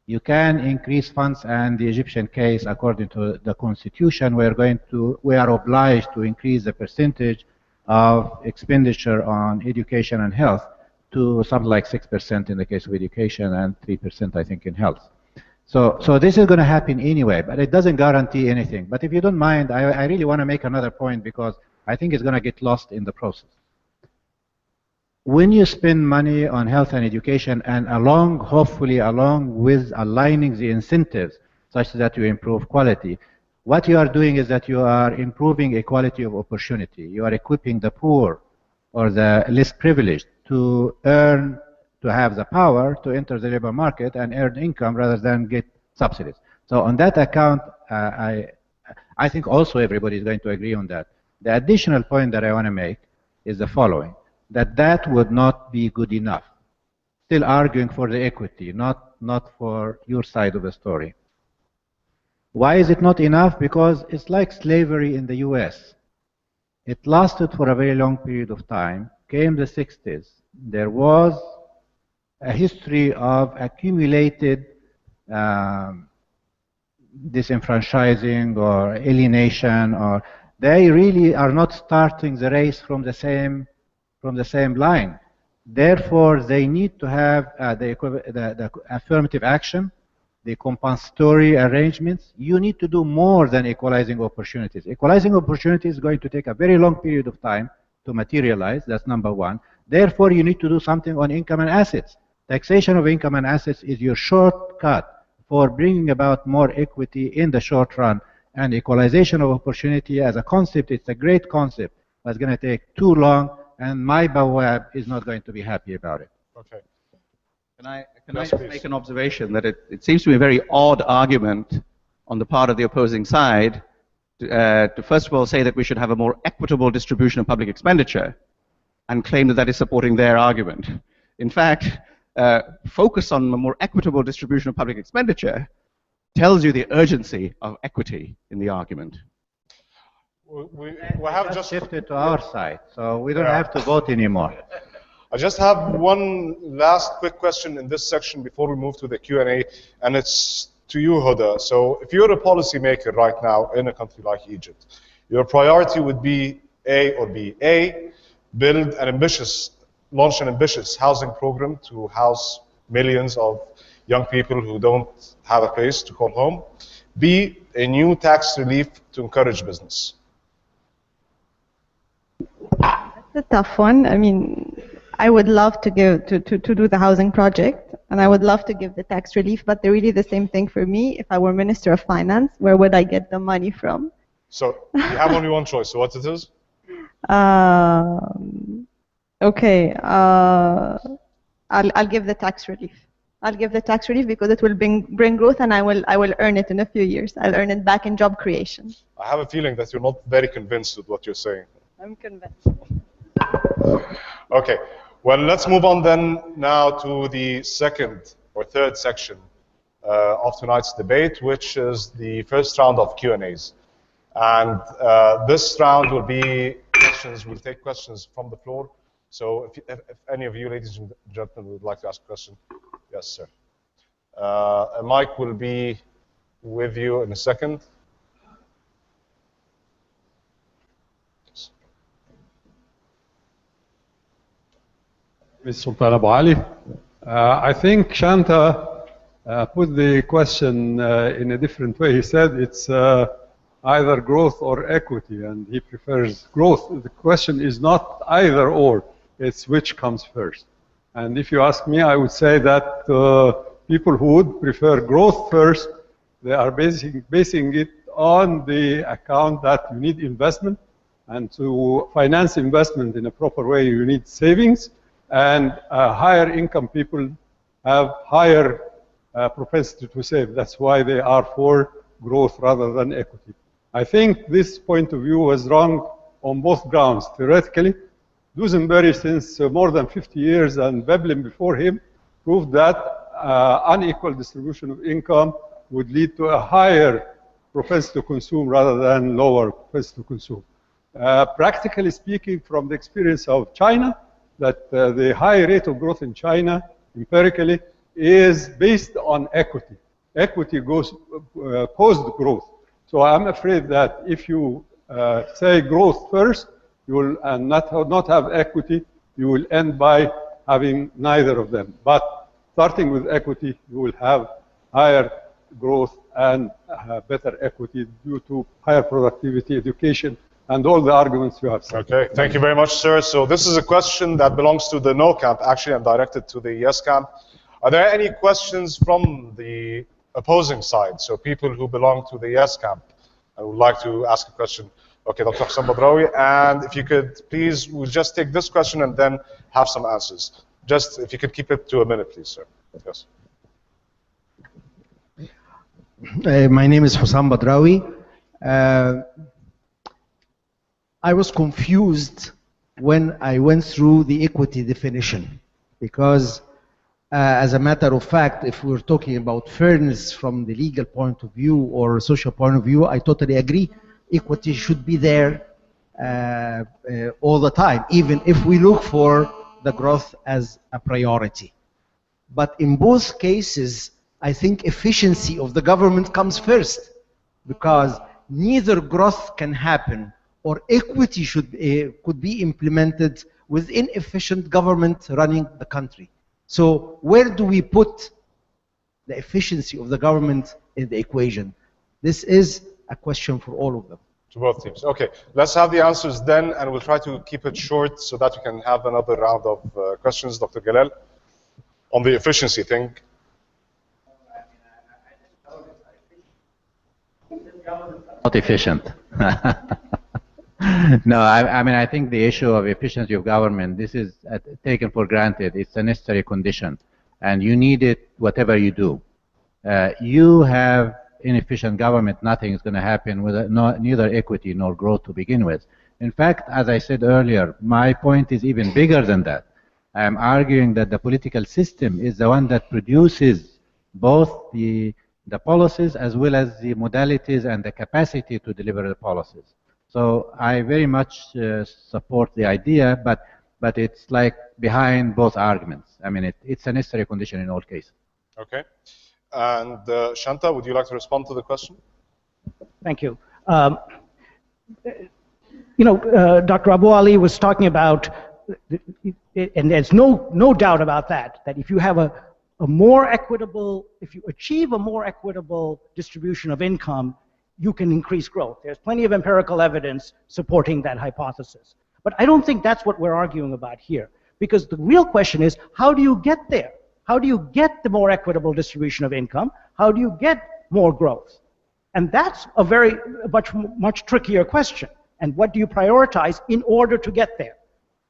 You can increase funds, and the Egyptian case, according to the constitution, we are obliged to increase the percentage of expenditure on education and health to something like 6% in the case of education and 3%, I think, in health. So this is going to happen anyway, but it doesn't guarantee anything. But if you don't mind, I really want to make another point, because I think it's going to get lost in the process. When you spend money on health and education, and hopefully along with aligning the incentives such that you improve quality, what you are doing is that you are improving equality of opportunity. You are equipping the poor or the less privileged to have the power to enter the labor market and earn income rather than get subsidies. So on that account, I think also everybody is going to agree on that. The additional point that I want to make is the following, that would not be good enough. Still arguing for the equity, not for your side of the story. Why is it not enough? Because it's like slavery in the US. It lasted for a very long period of time. Came the 60s. There was a history of accumulated disenfranchising or alienation, or they really are not starting the race from the same line. Therefore, they need to have the affirmative action, the compensatory arrangements. You need to do more than equalizing opportunities. Equalizing opportunities is going to take a very long period of time to materialize. That's number one. Therefore, you need to do something on income and assets. Taxation of income and assets is your shortcut for bringing about more equity in the short run. And equalization of opportunity as a concept, it's a great concept, but it's going to take too long, and my Bawab is not going to be happy about it. Okay. Can I make an observation that it seems to be a very odd argument on the part of the opposing side to first of all say that we should have a more equitable distribution of public expenditure and claim that that is supporting their argument. In fact, focus on a more equitable distribution of public expenditure tells you the urgency of equity in the argument. We have just shifted to our side, so we don't have to vote anymore. I just have one last quick question in this section before we move to the Q&A, and it's to you, Hoda. So if you're a policymaker right now in a country like Egypt, your priority would be A or B. A, launch an ambitious housing program to house millions of young people who don't have a place to call home. B, a new tax relief to encourage business. That's a tough one. I mean, I would love to do the housing project, and I would love to give the tax relief, but they're really the same thing for me. If I were Minister of Finance, where would I get the money from? So you have only one choice. So what it is? Okay. I'll give the tax relief. I'll give the tax relief because it will bring growth, and I will earn it in a few years. I'll earn it back in job creation. I have a feeling that you're not very convinced with what you're saying. I'm convinced. Okay. Well, let's move on then now to the second or third section of tonight's debate, which is the first round of Q&As. And this round will be questions. We'll take questions from the floor. So if any of you, ladies and gentlemen, would like to ask a question, yes, sir. A mic will be with you in a second. Ms. Sultan Abu Ali. I think Shanta put the question in a different way. He said it's either growth or equity, and he prefers growth. The question is not either or, it's which comes first. And if you ask me, I would say that people who would prefer growth first, they are basing it on the account that you need investment, and to finance investment in a proper way, you need savings. And higher income people have higher propensity to save. That's why they are for growth rather than equity. I think this point of view was wrong on both grounds. Theoretically, Dusenberry, since more than 50 years, and Veblen before him, proved that unequal distribution of income would lead to a higher propensity to consume rather than lower propensity to consume. Practically speaking, from the experience of China, that the high rate of growth in China, empirically, is based on equity. Equity caused growth. So I'm afraid that if you say growth first, you will not have equity, you will end by having neither of them. But starting with equity, you will have higher growth and better equity due to higher productivity, education, and all the arguments you have said. Okay, thank you very much, sir. So this is a question that belongs to the no camp. Actually, I'm directed to the yes camp. Are there any questions from the opposing side? So people who belong to the yes camp, I would like to ask a question. Okay, Dr. Hassan Badrawi, and if you could please, we'll just take this question and then have some answers. Just if you could keep it to a minute, please, sir. Yes. My name is Hassan Badrawi. I was confused when I went through the equity definition because as a matter of fact, if we're talking about fairness from the legal point of view or social point of view, I totally agree. Equity should be there all the time, even if we look for the growth as a priority. But in both cases, I think efficiency of the government comes first, because neither growth can happen or equity could be implemented with inefficient government running the country. So where do we put the efficiency of the government in the equation? This is a question for all of them. To both teams. Okay, let's have the answers then, and we'll try to keep it short so that we can have another round of questions. Dr. Galal, on the efficiency thing. Not efficient. No, I mean, I think the issue of efficiency of government, this is taken for granted. It's a necessary condition, and you need it whatever you do. You have inefficient government, nothing is going to happen with neither equity nor growth to begin with. In fact, as I said earlier, my point is even bigger than that. I am arguing that the political system is the one that produces both the policies as well as the modalities and the capacity to deliver the policies. So I very much support the idea, but it's like behind both arguments. I mean, it's a necessary condition in all cases. Okay. And Shanta, would you like to respond to the question? Thank you. You know, Dr. Abu Ali was talking about, and there's no doubt about that if you have a more equitable, if you achieve a more equitable distribution of income, you can increase growth. There's plenty of empirical evidence supporting that hypothesis. But I don't think that's what we're arguing about here, because the real question is, how do you get there? How do you get the more equitable distribution of income? How do you get more growth? And that's a very much trickier question. And what do you prioritize in order to get there?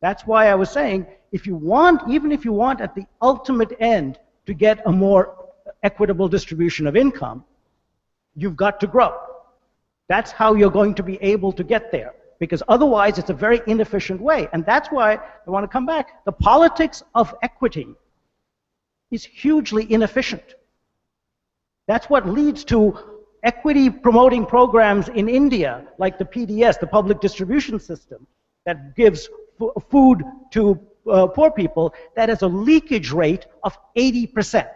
That's why I was saying, if you want, even if you want at the ultimate end to get a more equitable distribution of income, you've got to grow. That's how you're going to be able to get there, because otherwise it's a very inefficient way. And that's why I want to come back. The politics of equity is hugely inefficient. That's what leads to equity promoting programs in India, like the PDS, the public distribution system, that gives food to poor people, that has a leakage rate of 80%.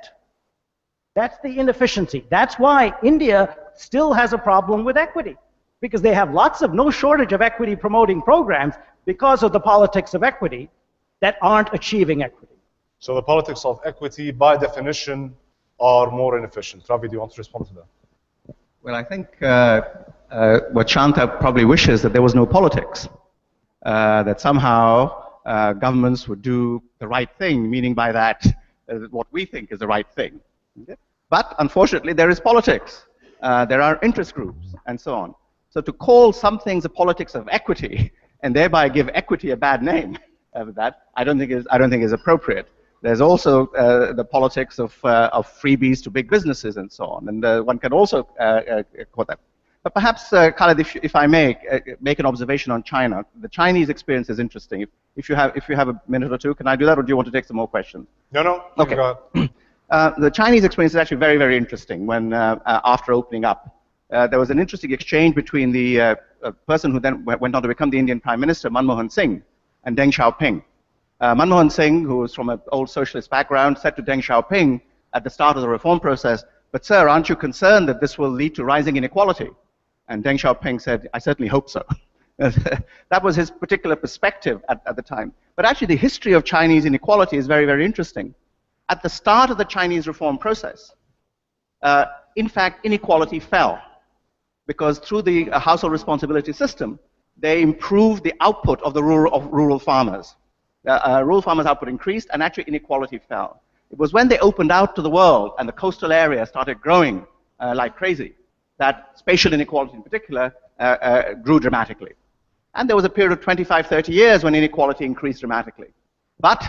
That's the inefficiency. That's why India still has a problem with equity, because they have no shortage of equity promoting programs because of the politics of equity that aren't achieving equity. So the politics of equity, by definition, are more inefficient. Ravi, do you want to respond to that? Well, I think what Shanta probably wishes that there was no politics, that somehow governments would do the right thing, meaning by that what we think is the right thing. Okay? But unfortunately, there is politics. There are interest groups and so on. So to call some things the politics of equity and thereby give equity a bad name, I don't think is appropriate. There's also the politics of freebies to big businesses and so on, and one can also quote that. But perhaps, Khaled, if I may make an observation on China, the Chinese experience is interesting. If you have a minute or two, can I do that, or do you want to take some more questions? No. Okay. Go ahead. The Chinese experience is actually very, very interesting. When after opening up, there was an interesting exchange between the person who then went on to become the Indian Prime Minister, Manmohan Singh, and Deng Xiaoping. Manmohan Singh, who was from an old socialist background, said to Deng Xiaoping at the start of the reform process, "But sir, aren't you concerned that this will lead to rising inequality?" And Deng Xiaoping said, "I certainly hope so." That was his particular perspective at the time. But actually, the history of Chinese inequality is very, very interesting. At the start of the Chinese reform process, in fact, inequality fell, because through the household responsibility system, they improved the output of the rural farmers. Rural farmers' output increased, and actually inequality fell. It was when they opened out to the world and the coastal area started growing like crazy that spatial inequality in particular grew dramatically. And there was a period of 25, 30 years when inequality increased dramatically. But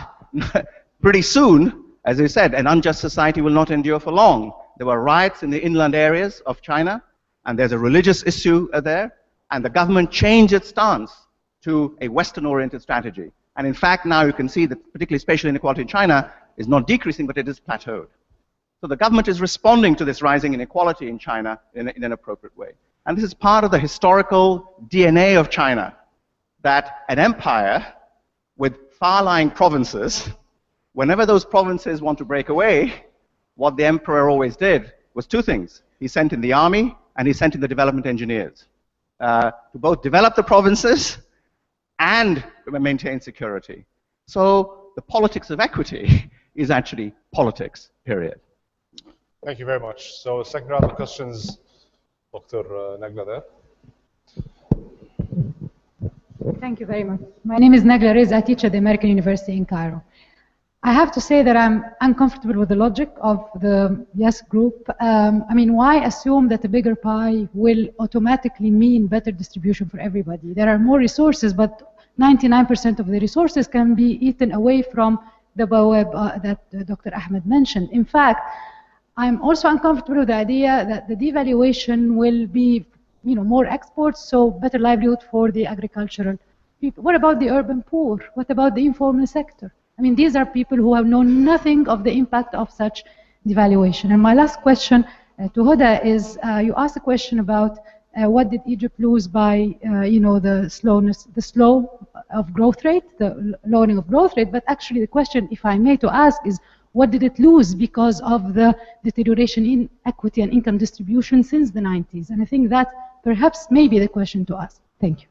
pretty soon, as I said, an unjust society will not endure for long. There were riots in the inland areas of China, and there's a religious issue there, and the government changed its stance to a Western-oriented strategy. And in fact, now you can see that particularly spatial inequality in China is not decreasing, but it is plateaued. So the government is responding to this rising inequality in China in an appropriate way. And this is part of the historical DNA of China, that an empire with far-lying provinces, whenever those provinces want to break away, what the emperor always did was two things. He sent in the army, and he sent in the development engineers to both develop the provinces and maintain security. So the politics of equity is actually politics, period. Thank you very much. So second round of questions, Dr. Nagla there. Thank you very much. My name is Nagla Rez. I teach at the American University in Cairo. I have to say that I'm uncomfortable with the logic of the yes group. I mean, why assume that a bigger pie will automatically mean better distribution for everybody? There are more resources, but 99% of the resources can be eaten away from the bawab that Dr. Ahmed mentioned. In fact, I'm also uncomfortable with the idea that the devaluation will be, more exports, so better livelihood for the agricultural people. What about the urban poor? What about the informal sector? I mean, these are people who have known nothing of the impact of such devaluation. And my last question to Hoda is, you asked a question about what did Egypt lose by, the slow of growth rate, the lowering of growth rate. But actually, the question, if I may to ask, is what did it lose because of the deterioration in equity and income distribution since the 90s? And I think that perhaps may be the question to ask. Thank you.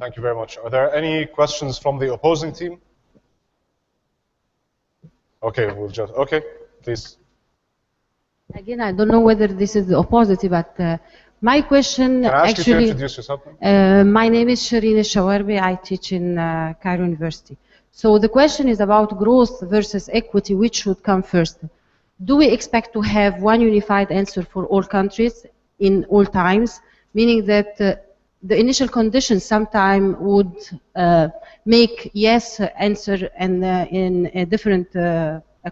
Thank you very much. Are there any questions from the opposing team? Okay, okay, please. Again, I don't know whether this is the opposite, but my question Can I ask actually. You to introduce yourself? My name is Shireen Shawarbi. I teach in Cairo University. So the question is about growth versus equity, which should come first? Do we expect to have one unified answer for all countries in all times, meaning that the initial conditions sometime would make yes answer, and in different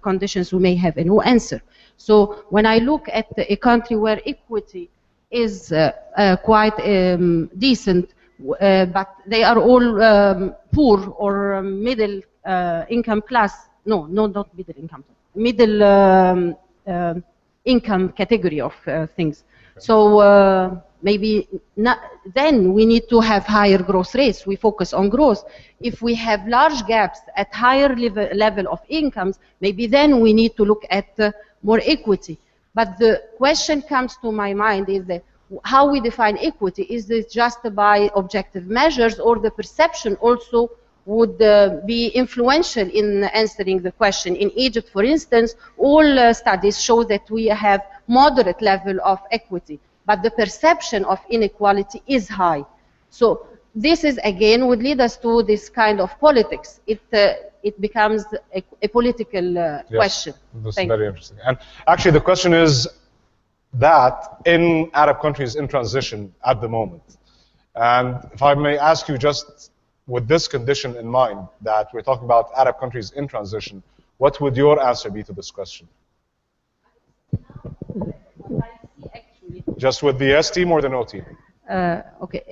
conditions we may have a no answer. So when I look at a country where equity is quite decent, but they are all poor or middle income class, no, not middle income, middle income category of things. So maybe not, then we need to have higher growth rates. We focus on growth. If we have large gaps at higher level of incomes, maybe then we need to look at more equity. But the question comes to my mind is that how we define equity. Is this just by objective measures, or the perception also would be influential in answering the question? In Egypt, for instance, all studies show that we have moderate level of equity, but the perception of inequality is high. So this is again would lead us to this kind of politics. It becomes a political question. This is very interesting. And actually the question is that in Arab countries in transition at the moment. And if I may ask you, just with this condition in mind, that we're talking about Arab countries in transition, what would your answer be to this question? What I see actually Just with the yes team or the no team? Okay,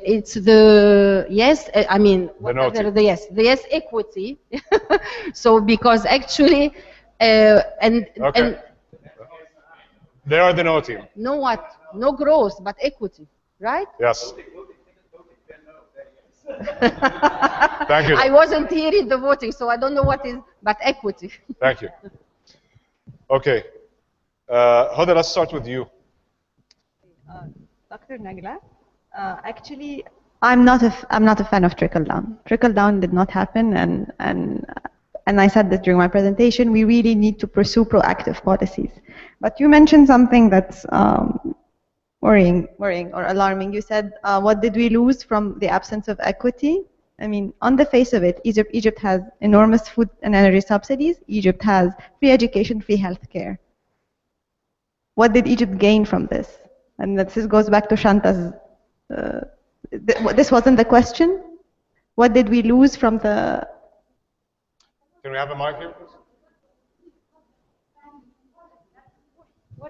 it's the yes. I mean, the yes equity. So because actually, and they are the no team. No what? No growth, but equity, right? Yes. Thank you. I wasn't here in the voting, so I don't know what is, but equity. Thank you. Okay, Hoda, let's start with you. Dr. Nagla, actually, I'm not a fan of trickle down. Trickle down did not happen, and I said this during my presentation. We really need to pursue proactive policies. But you mentioned something that's worrying or alarming. You said, what did we lose from the absence of equity? I mean, on the face of it, Egypt has enormous food and energy subsidies. Egypt has free education, free healthcare. What did Egypt gain from this? And this goes back to Shanta's, this wasn't the question. What did we lose from the... Can we have a mic here, please?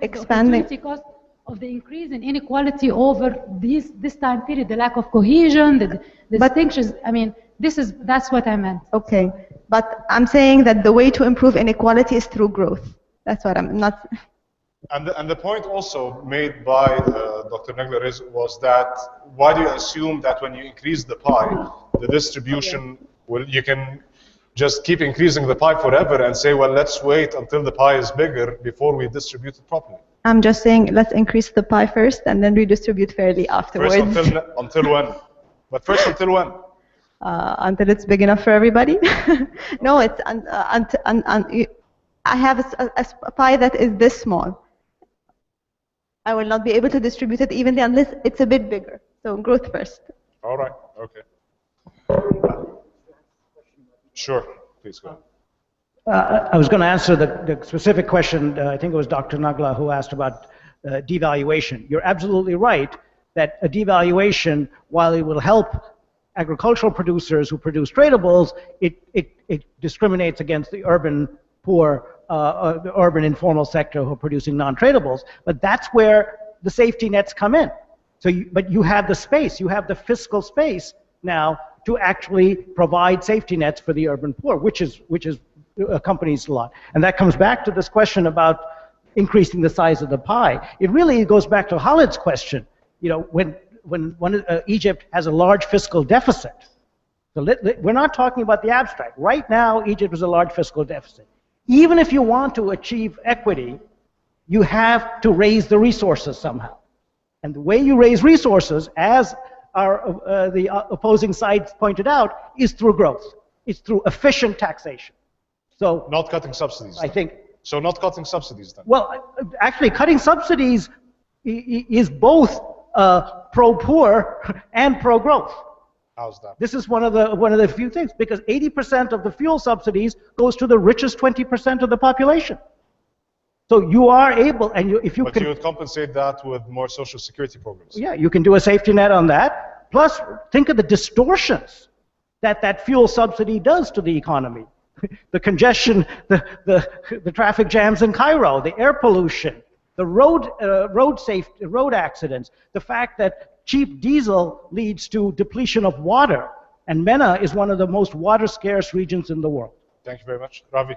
Expanding. Because of the increase in inequality over this time period, the lack of cohesion, the distinctions. I mean, that's what I meant. Okay, but I'm saying that the way to improve inequality is through growth. That's what I'm not... And the point also made by Dr. Nagla was that why do you assume that when you increase the pie, the distribution you can just keep increasing the pie forever and say, well, let's wait until the pie is bigger before we distribute it properly? I'm just saying, let's increase the pie first and then redistribute fairly afterwards. First until when? But first until when? Until it's big enough for everybody. No, it's I have a pie that is this small. I will not be able to distribute it evenly unless it's a bit bigger. So growth first. All right. Okay. Sure. Please go ahead. I was going to answer the specific question. I think it was Dr. Nagla who asked about devaluation. You're absolutely right that a devaluation, while it will help agricultural producers who produce tradables, it discriminates against the urban poor, the urban informal sector who are producing non-tradables. But that's where the safety nets come in. So, but you have the space, you have the fiscal space now to actually provide safety nets for the urban poor, which accompanies a lot. And that comes back to this question about increasing the size of the pie. It really goes back to Khalid's question. You know, when Egypt has a large fiscal deficit, so we're not talking about the abstract. Right now, Egypt has a large fiscal deficit. Even if you want to achieve equity, you have to raise the resources somehow. And the way you raise resources, as the opposing side pointed out, is through growth. It's through efficient taxation. So not cutting subsidies. I think. So not cutting subsidies then. Well, actually, cutting subsidies is both pro-poor and pro-growth. How's that? This is one of the few things, because 80% of the fuel subsidies goes to the richest 20% of the population. So you are able, and if you but can, you would compensate that with more social security programs. Yeah, you can do a safety net on that. Plus, think of the distortions that fuel subsidy does to the economy. The congestion, the traffic jams in Cairo, the air pollution, the road accidents, the fact that cheap diesel leads to depletion of water, and MENA is one of the most water-scarce regions in the world. Thank you very much. Ravi.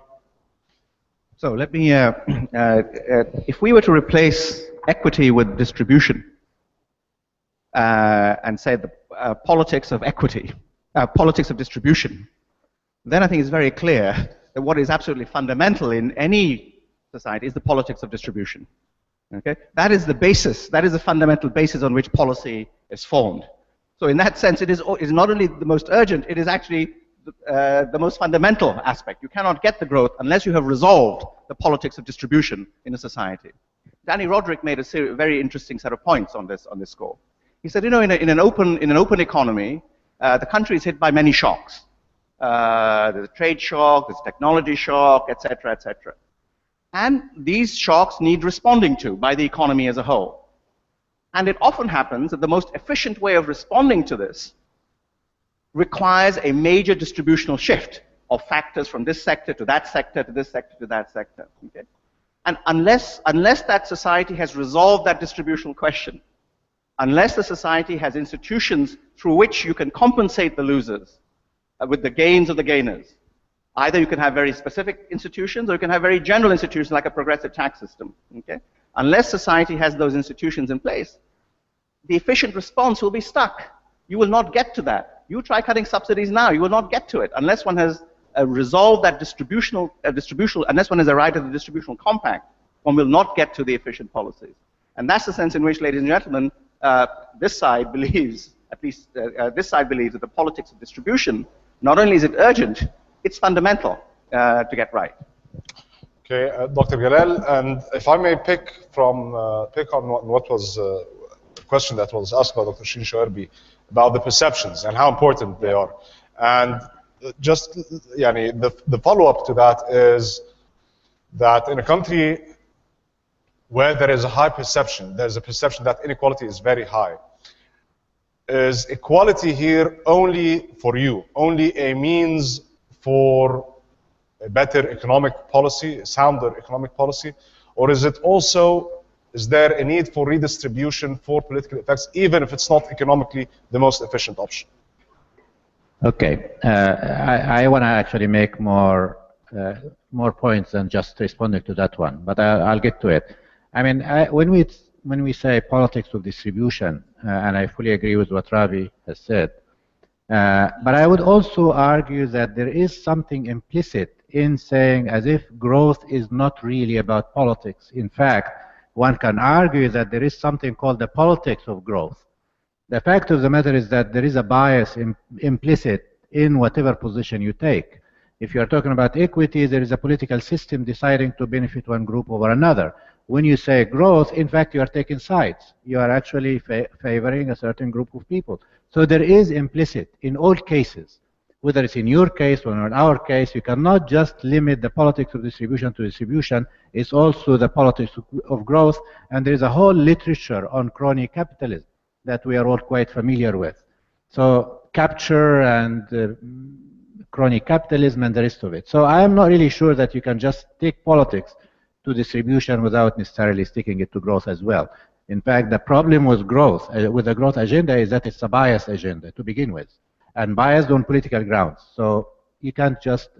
So let me, if we were to replace equity with distribution and say the politics of equity, politics of distribution, then I think it's very clear that what is absolutely fundamental in any society is the politics of distribution. Okay? That is the basis, that is the fundamental basis on which policy is formed. So in that sense, it is not only the most urgent, it is actually the most fundamental aspect. You cannot get the growth unless you have resolved the politics of distribution in a society. Danny Roderick made a very interesting set of points on this score. He said, you know, in an open economy, the country is hit by many shocks. There's a trade shock, there's a technology shock, etc., etc. And these shocks need responding to by the economy as a whole. And it often happens that the most efficient way of responding to this requires a major distributional shift of factors from this sector to that sector to this sector to that sector. Okay? And unless that society has resolved that distributional question, unless the society has institutions through which you can compensate the losers with the gains of the gainers, either you can have very specific institutions or you can have very general institutions like a progressive tax system. Okay? Unless society has those institutions in place, the efficient response will be stuck. You will not get to that. You try cutting subsidies now, you will not get to it unless one has resolved that unless one has arrived at the distributional compact, one will not get to the efficient policies. And that's the sense in which, ladies and gentlemen, this side believes, at least this side believes that the politics of distribution, not only is it urgent, it's fundamental to get right. Okay, Dr. Galal, and if I may pick on what was a question that was asked by Dr. Shireen Shawarbi about the perceptions and how important they are. And just the follow-up to that is that in a country where there is a high perception, there's a perception that inequality is very high. Is equality here only for you, only a means for a better economic policy, a sounder economic policy, or is it also, is there a need for redistribution for political effects, even if it's not economically the most efficient option? Okay, I want to actually make more points than just responding to that one, but I'll get to it. I mean, when we say politics of distribution, and I fully agree with what Ravi has said, but I would also argue that there is something implicit in saying as if growth is not really about politics. In fact, one can argue that there is something called the politics of growth. The fact of the matter is that there is a bias implicit in whatever position you take. If you are talking about equity, there is a political system deciding to benefit one group over another. When you say growth, in fact, you are taking sides. You are actually favoring a certain group of people. So there is implicit in all cases, whether it's in your case or in our case, you cannot just limit the politics of distribution to distribution. It's also the politics of growth, and there is a whole literature on crony capitalism that we are all quite familiar with. So capture and crony capitalism and the rest of it. So I am not really sure that you can just take politics to distribution without necessarily sticking it to growth as well. In fact, the problem with growth, with the growth agenda, is that it's a biased agenda to begin with, and biased on political grounds. So you can't just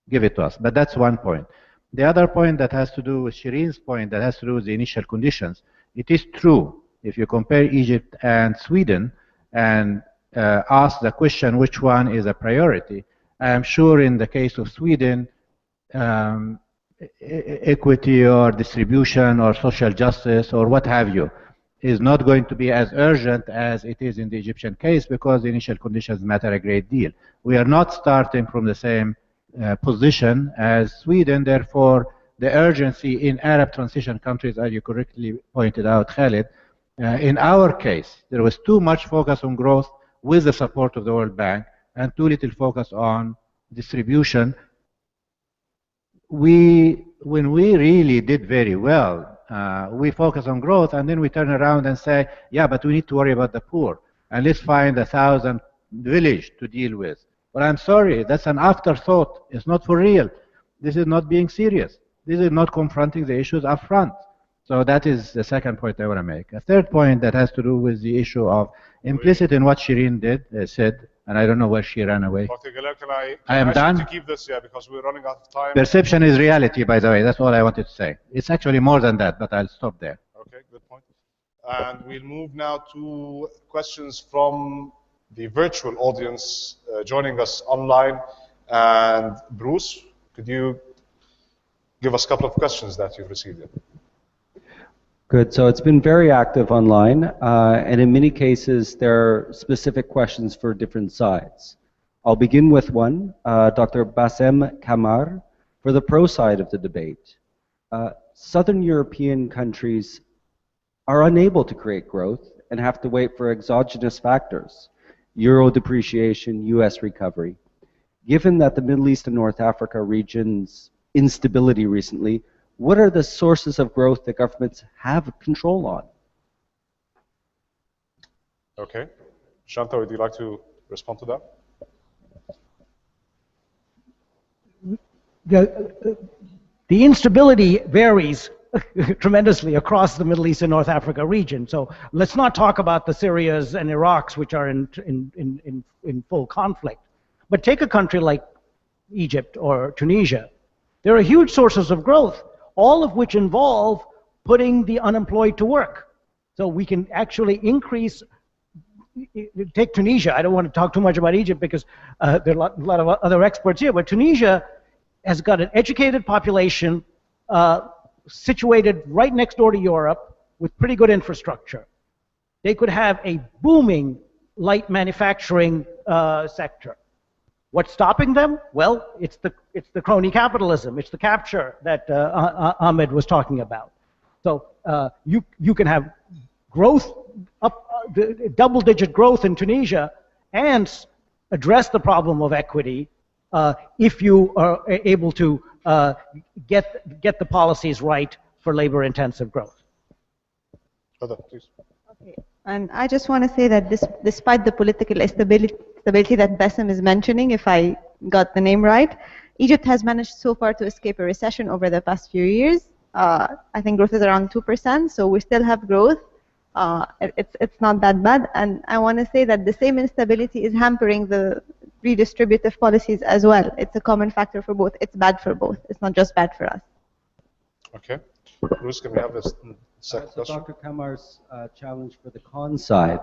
give it to us. But that's one point. The other point that has to do with Shireen's point, that has to do with the initial conditions, it is true. If you compare Egypt and Sweden and ask the question which one is a priority, I am sure in the case of Sweden, equity or distribution or social justice or what have you is not going to be as urgent as it is in the Egyptian case, because the initial conditions matter a great deal. We are not starting from the same position as Sweden, therefore the urgency in Arab transition countries, as you correctly pointed out, Khalid, in our case, there was too much focus on growth with the support of the World Bank and too little focus on distribution. When we really did very well, we focus on growth, and then we turn around and say, yeah, but we need to worry about the poor, and let's find 1,000 villages to deal with. But I'm sorry, that's an afterthought. It's not for real. This is not being serious. This is not confronting the issues up front. So that is the second point I want to make. A third point that has to do with the issue of implicit in what Shireen said, and I don't know where she ran away. Dr. Galal, can I am done to keep this, because we're running out of time. Perception is reality, by the way. That's all I wanted to say. It's actually more than that, but I'll stop there. Okay, good point. And we'll move now to questions from the virtual audience joining us online. And Bruce, could you give us a couple of questions that you've received? Good. So it's been very active online, and in many cases, there are specific questions for different sides. I'll begin with one, Dr. Bassem Kamar, for the pro side of the debate. Southern European countries are unable to create growth and have to wait for exogenous factors, euro depreciation, US recovery. Given that the Middle East and North Africa region's instability recently, what are the sources of growth that governments have control on? Okay. Shanta, would you like to respond to that? The instability varies tremendously across the Middle East and North Africa region. So let's not talk about the Syrias and Iraqs, which are in full conflict. But take a country like Egypt or Tunisia. There are huge sources of growth, all of which involve putting the unemployed to work. So we can actually increase, take Tunisia. I don't want to talk too much about Egypt because there are a lot of other experts here, but Tunisia has got an educated population situated right next door to Europe with pretty good infrastructure. They could have a booming light manufacturing sector. What's stopping them? Well, it's the crony capitalism. It's the capture that Ahmed was talking about. So you can have growth, double-digit growth in Tunisia, and address the problem of equity if you are able to get the policies right for labor-intensive growth. Hoda, please. Okay. And I just want to say that despite the political stability that Bassem is mentioning, if I got the name right, Egypt has managed so far to escape a recession over the past few years. I think growth is around 2%, so we still have growth. It's not that bad. And I want to say that the same instability is hampering the redistributive policies as well. It's a common factor for both. It's bad for both. It's not just bad for us. Okay. Bruce, can we have this second question? Dr. Kamar's challenge for the con side.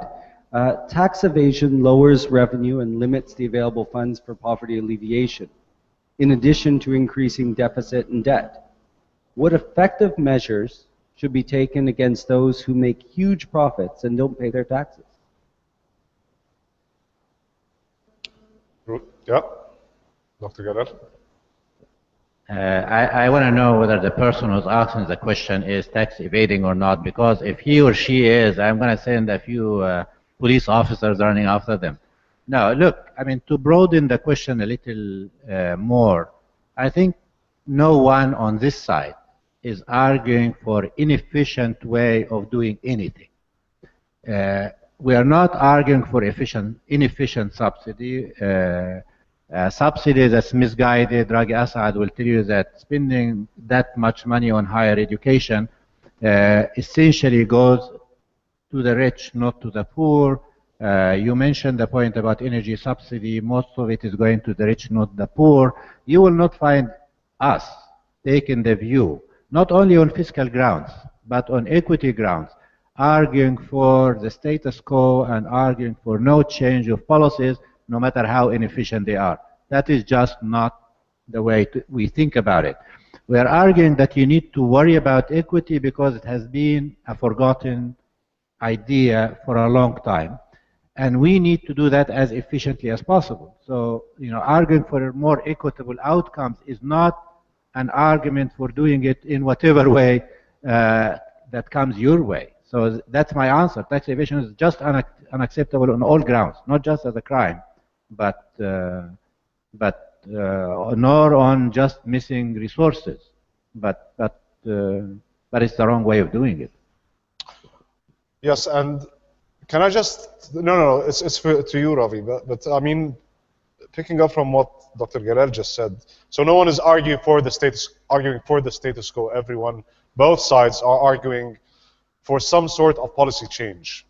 Tax evasion lowers revenue and limits the available funds for poverty alleviation, in addition to increasing deficit and debt. What effective measures should be taken against those who make huge profits and don't pay their taxes? Yeah, Dr. Galal. I want to know whether the person who's asking the question is tax evading or not, because if he or she is, I'm going to send a few police officers running after them. No, look, I mean, to broaden the question a little more, I think no one on this side is arguing for inefficient way of doing anything. We are not arguing for inefficient subsidy. Subsidy that's misguided. Ragi Assad will tell you that spending that much money on higher education essentially goes to the rich, not to the poor. You mentioned the point about energy subsidy. Most of it is going to the rich, not the poor. You will not find us taking the view, not only on fiscal grounds, but on equity grounds, arguing for the status quo and arguing for no change of policies, no matter how inefficient they are. That is just not the way we think about it. We are arguing that you need to worry about equity because it has been a forgotten idea for a long time. And we need to do that as efficiently as possible. So, you know, arguing for more equitable outcomes is not an argument for doing it in whatever way that comes your way. So that's my answer. Tax evasion is just unacceptable on all grounds, not just as a crime, but nor on just missing resources. But it's the wrong way of doing it. Yes, and can I just no, it's to you, Ravi. But I mean, picking up from what Dr. Galal just said, so no one is arguing for the status quo. Everyone, both sides are arguing for some sort of policy change.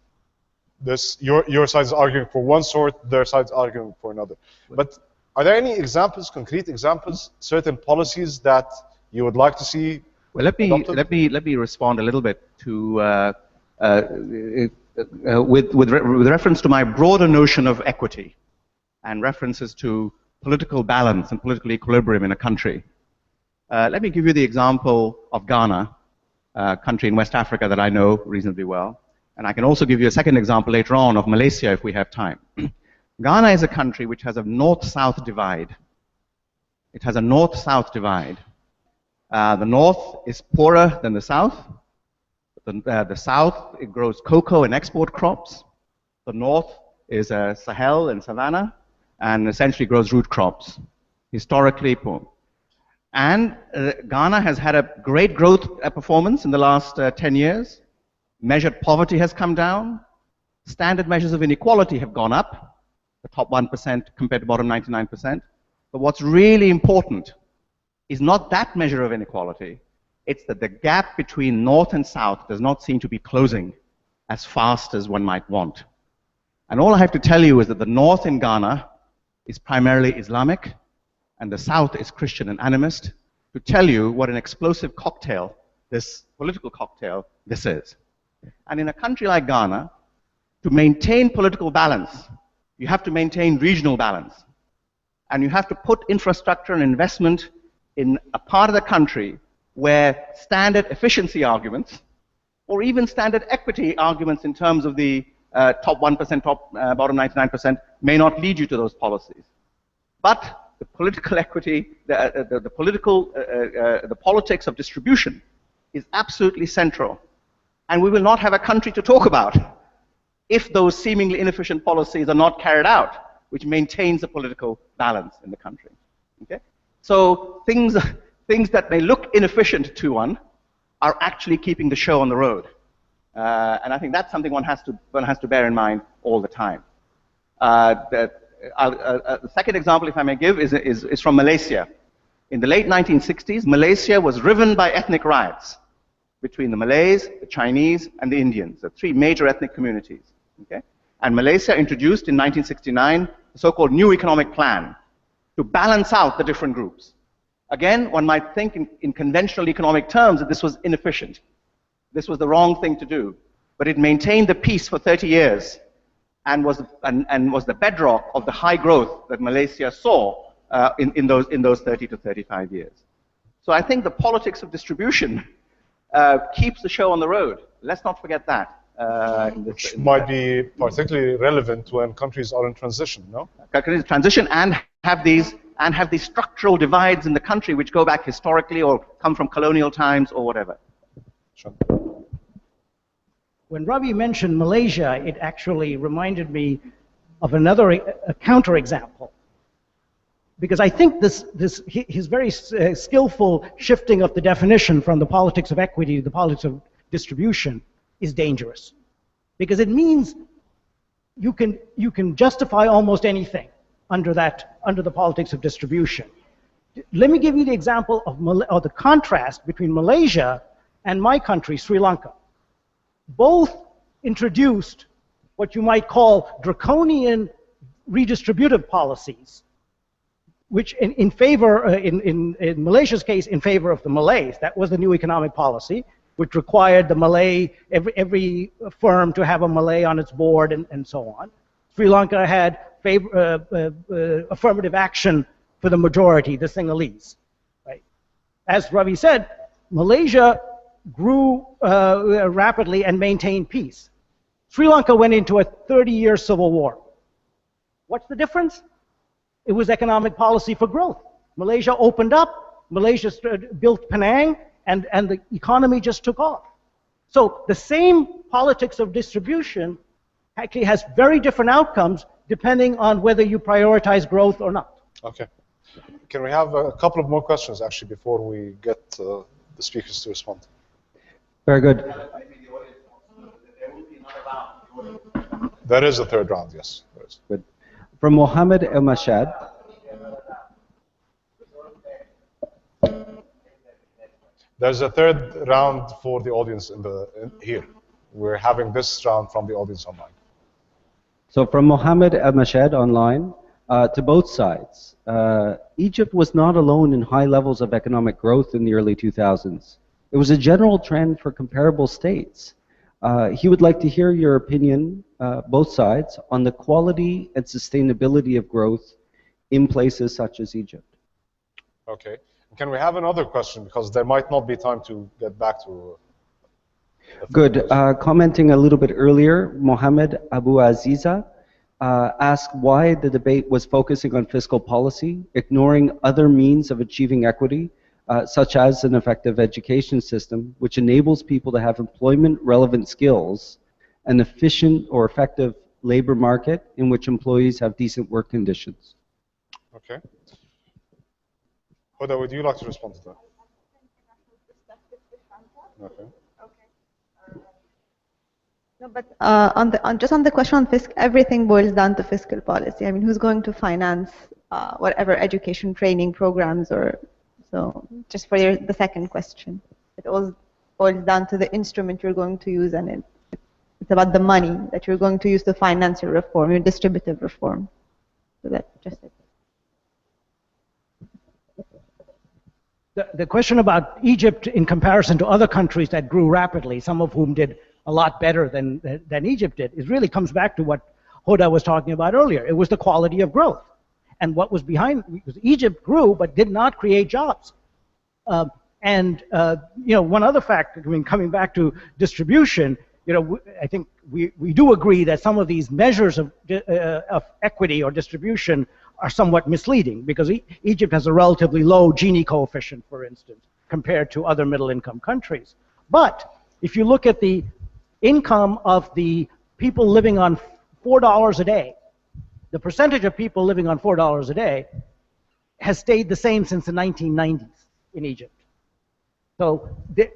Your side is arguing for one sort, their side is arguing for another. But are there any examples, concrete examples, certain policies that you would like to see? Well, let me respond a little bit to with reference to my broader notion of equity and references to political balance and political equilibrium in a country. Let me give you the example of Ghana, a country in West Africa that I know reasonably well. And I can also give you a second example later on of Malaysia if we have time. Ghana is a country which has a north-south divide. It has a north-south divide. The north is poorer than the south. The south, it grows cocoa and export crops. The north is Sahel and savanna, and essentially grows root crops, historically poor. And Ghana has had a great growth performance in the last 10 years. Measured poverty has come down. Standard measures of inequality have gone up, the top 1% compared to bottom 99%. But what's really important is not that measure of inequality. It's that the gap between North and South does not seem to be closing as fast as one might want. And all I have to tell you is that the North in Ghana is primarily Islamic, and the South is Christian and animist, to tell you what an explosive cocktail, this political cocktail, this is. And in a country like Ghana, to maintain political balance, you have to maintain regional balance. And you have to put infrastructure and investment in a part of the country where standard efficiency arguments, or even standard equity arguments in terms of the top 1%, bottom 99%, may not lead you to those policies. But the political equity, the politics of distribution is absolutely central. And we will not have a country to talk about if those seemingly inefficient policies are not carried out, which maintains a political balance in the country. Okay? So things that may look inefficient to one are actually keeping the show on the road. And I think that's something one has to bear in mind all the time. The second example, if I may give, is from Malaysia. In the late 1960s, Malaysia was riven by ethnic riots between the Malays, the Chinese, and the Indians, the three major ethnic communities. Okay? And Malaysia introduced in 1969 the so-called New Economic Plan to balance out the different groups. Again, one might think in conventional economic terms that this was inefficient. This was the wrong thing to do. But it maintained the peace for 30 years and was the bedrock of the high growth that Malaysia saw in those 30 to 35 years. So I think the politics of distribution keeps the show on the road. Let's not forget that. Which might be particularly relevant when countries are in transition, no? Countries in transition and have these structural divides in the country which go back historically or come from colonial times or whatever. Sure. When Ravi mentioned Malaysia, it actually reminded me of another counterexample. Because I think his very skillful shifting of the definition from the politics of equity to the politics of distribution is dangerous. Because it means you can justify almost anything under the politics of distribution. Let me give you the example of the contrast between Malaysia and my country, Sri Lanka. Both introduced what you might call draconian redistributive policies, which in Malaysia's case, in favor of the Malays. That was the new economic policy, which required the Malay, every firm to have a Malay on its board and so on. Sri Lanka had affirmative action for the majority, the Sinhalese. Right? As Ravi said, Malaysia grew rapidly and maintained peace. Sri Lanka went into a 30-year civil war. What's the difference? It was economic policy for growth. Malaysia opened up, Malaysia built Penang, and the economy just took off. So the same politics of distribution actually has very different outcomes depending on whether you prioritize growth or not. Okay. Can we have a couple of more questions, actually, before we get the speakers to respond? Very good. There is a third round, yes. There is. Good. From Mohammed El Mashad. There's a third round for the audience here. We're having this round from the audience online. So from Mohammed El Mashad online, to both sides. Egypt was not alone in high levels of economic growth in the early 2000s. It was a general trend for comparable states. He would like to hear your opinion, both sides, on the quality and sustainability of growth in places such as Egypt. Okay. Can we have another question? Because there might not be time to get back to... Good. Commenting a little bit earlier, Mohammed Abu Aziza asked why the debate was focusing on fiscal policy, ignoring other means of achieving equity, such as an effective education system, which enables people to have employment-relevant skills, an efficient or effective labor market in which employees have decent work conditions. Okay. Hoda, would you like to respond to that? Okay. No, but just on the question on everything boils down to fiscal policy. I mean, who's going to finance whatever education training programs or So just for the second question, it all boils down to the instrument you're going to use, and it's about the money that you're going to use to finance your reform, your distributive reform. So that's just it. The question about Egypt in comparison to other countries that grew rapidly, some of whom did a lot better than Egypt did, it really comes back to what Hoda was talking about earlier. It was the quality of growth. And what was behind, because Egypt grew but did not create jobs. You know, one other factor, I mean, coming back to distribution, you know, I think we do agree that some of these measures of equity or distribution are somewhat misleading, because Egypt has a relatively low Gini coefficient, for instance, compared to other middle-income countries. But if you look at the income of the people living on $4 a day, the percentage of people living on $4 a day has stayed the same since the 1990s in Egypt. So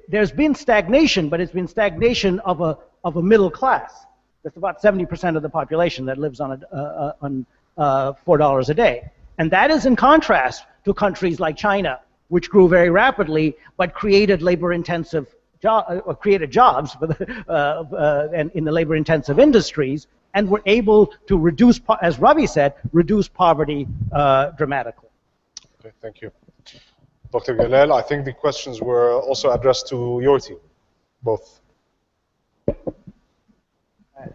there's been stagnation, but it's been stagnation of a middle class. That's about 70% of the population that lives on $4 a day. And that is in contrast to countries like China, which grew very rapidly, but created labor-intensive created jobs for and in the labor-intensive industries, and were able to reduce, as Ravi said, reduce poverty dramatically. Okay, thank you. Dr. Galal, I think the questions were also addressed to your team, both.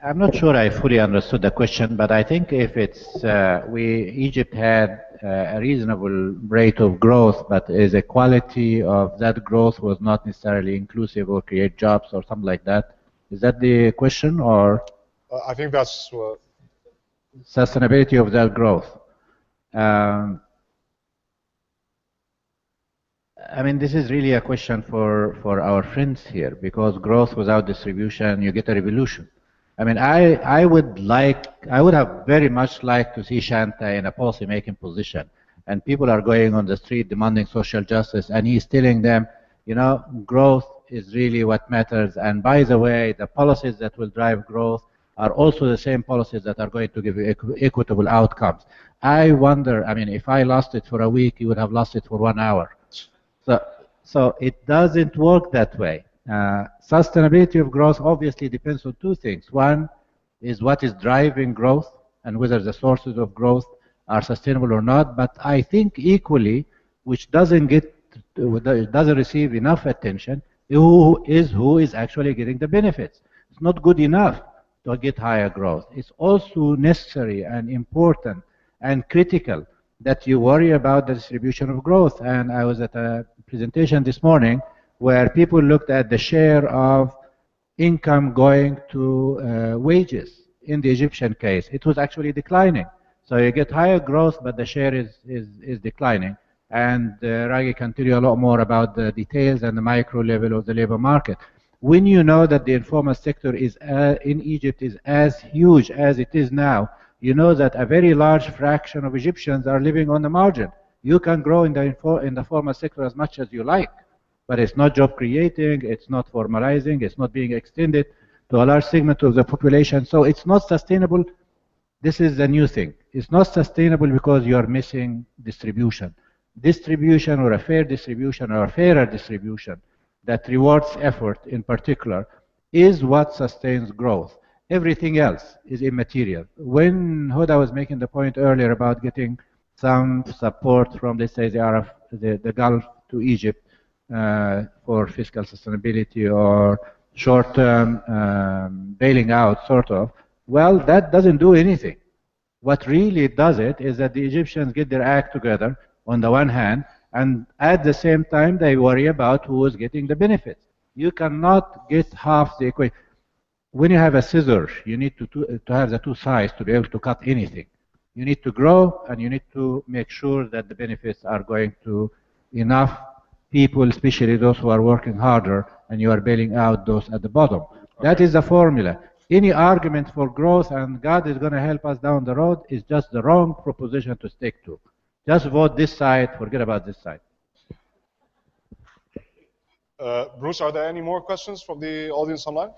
I'm not sure I fully understood the question, but I think if it's, Egypt had a reasonable rate of growth, but the quality of that growth was not necessarily inclusive or create jobs or something like that. Is that the question, or? I think that's what... Sustainability of that growth. I mean, this is really a question for our friends here, because growth without distribution, you get a revolution. I mean, I would have very much liked to see Shanta in a policy-making position, and people are going on the street demanding social justice, and he's telling them, you know, growth is really what matters, and by the way, the policies that will drive growth are also the same policies that are going to give you equitable outcomes. I wonder, I mean, if I lost it for a week, you would have lost it for 1 hour. So it doesn't work that way. Sustainability of growth obviously depends on two things. One is what is driving growth and whether the sources of growth are sustainable or not. But I think equally, which doesn't receive enough attention, who is actually getting the benefits. It's not good enough to get higher growth. It's also necessary and important and critical that you worry about the distribution of growth. And I was at a presentation this morning where people looked at the share of income going to wages. In the Egyptian case, it was actually declining. So you get higher growth, but the share is declining. And Ravi can tell you a lot more about the details and the micro level of the labor market. When you know that the informal sector is in Egypt is as huge as it is now, you know that a very large fraction of Egyptians are living on the margin. You can grow in the formal sector as much as you like, but it's not job creating, it's not formalizing, it's not being extended to a large segment of the population. So it's not sustainable. This is the new thing. It's not sustainable because you are missing distribution. Distribution, or a fair distribution, or a fairer distribution that rewards effort in particular, is what sustains growth. Everything else is immaterial. When Hoda was making the point earlier about getting some support from, let's say, the Gulf to Egypt for fiscal sustainability or short-term bailing out, sort of, well, that doesn't do anything. What really does it is that the Egyptians get their act together on the one hand, and at the same time they worry about who is getting the benefits. You cannot get half the equation. When you have a scissor, you need to have the two sides to be able to cut anything. You need to grow, and you need to make sure that the benefits are going to enough people, especially those who are working harder, and you are bailing out those at the bottom. Okay. That is the formula. Any argument for growth and God is going to help us down the road is just the wrong proposition to stick to. Just vote this side, forget about this side. Bruce, are there any more questions from the audience online?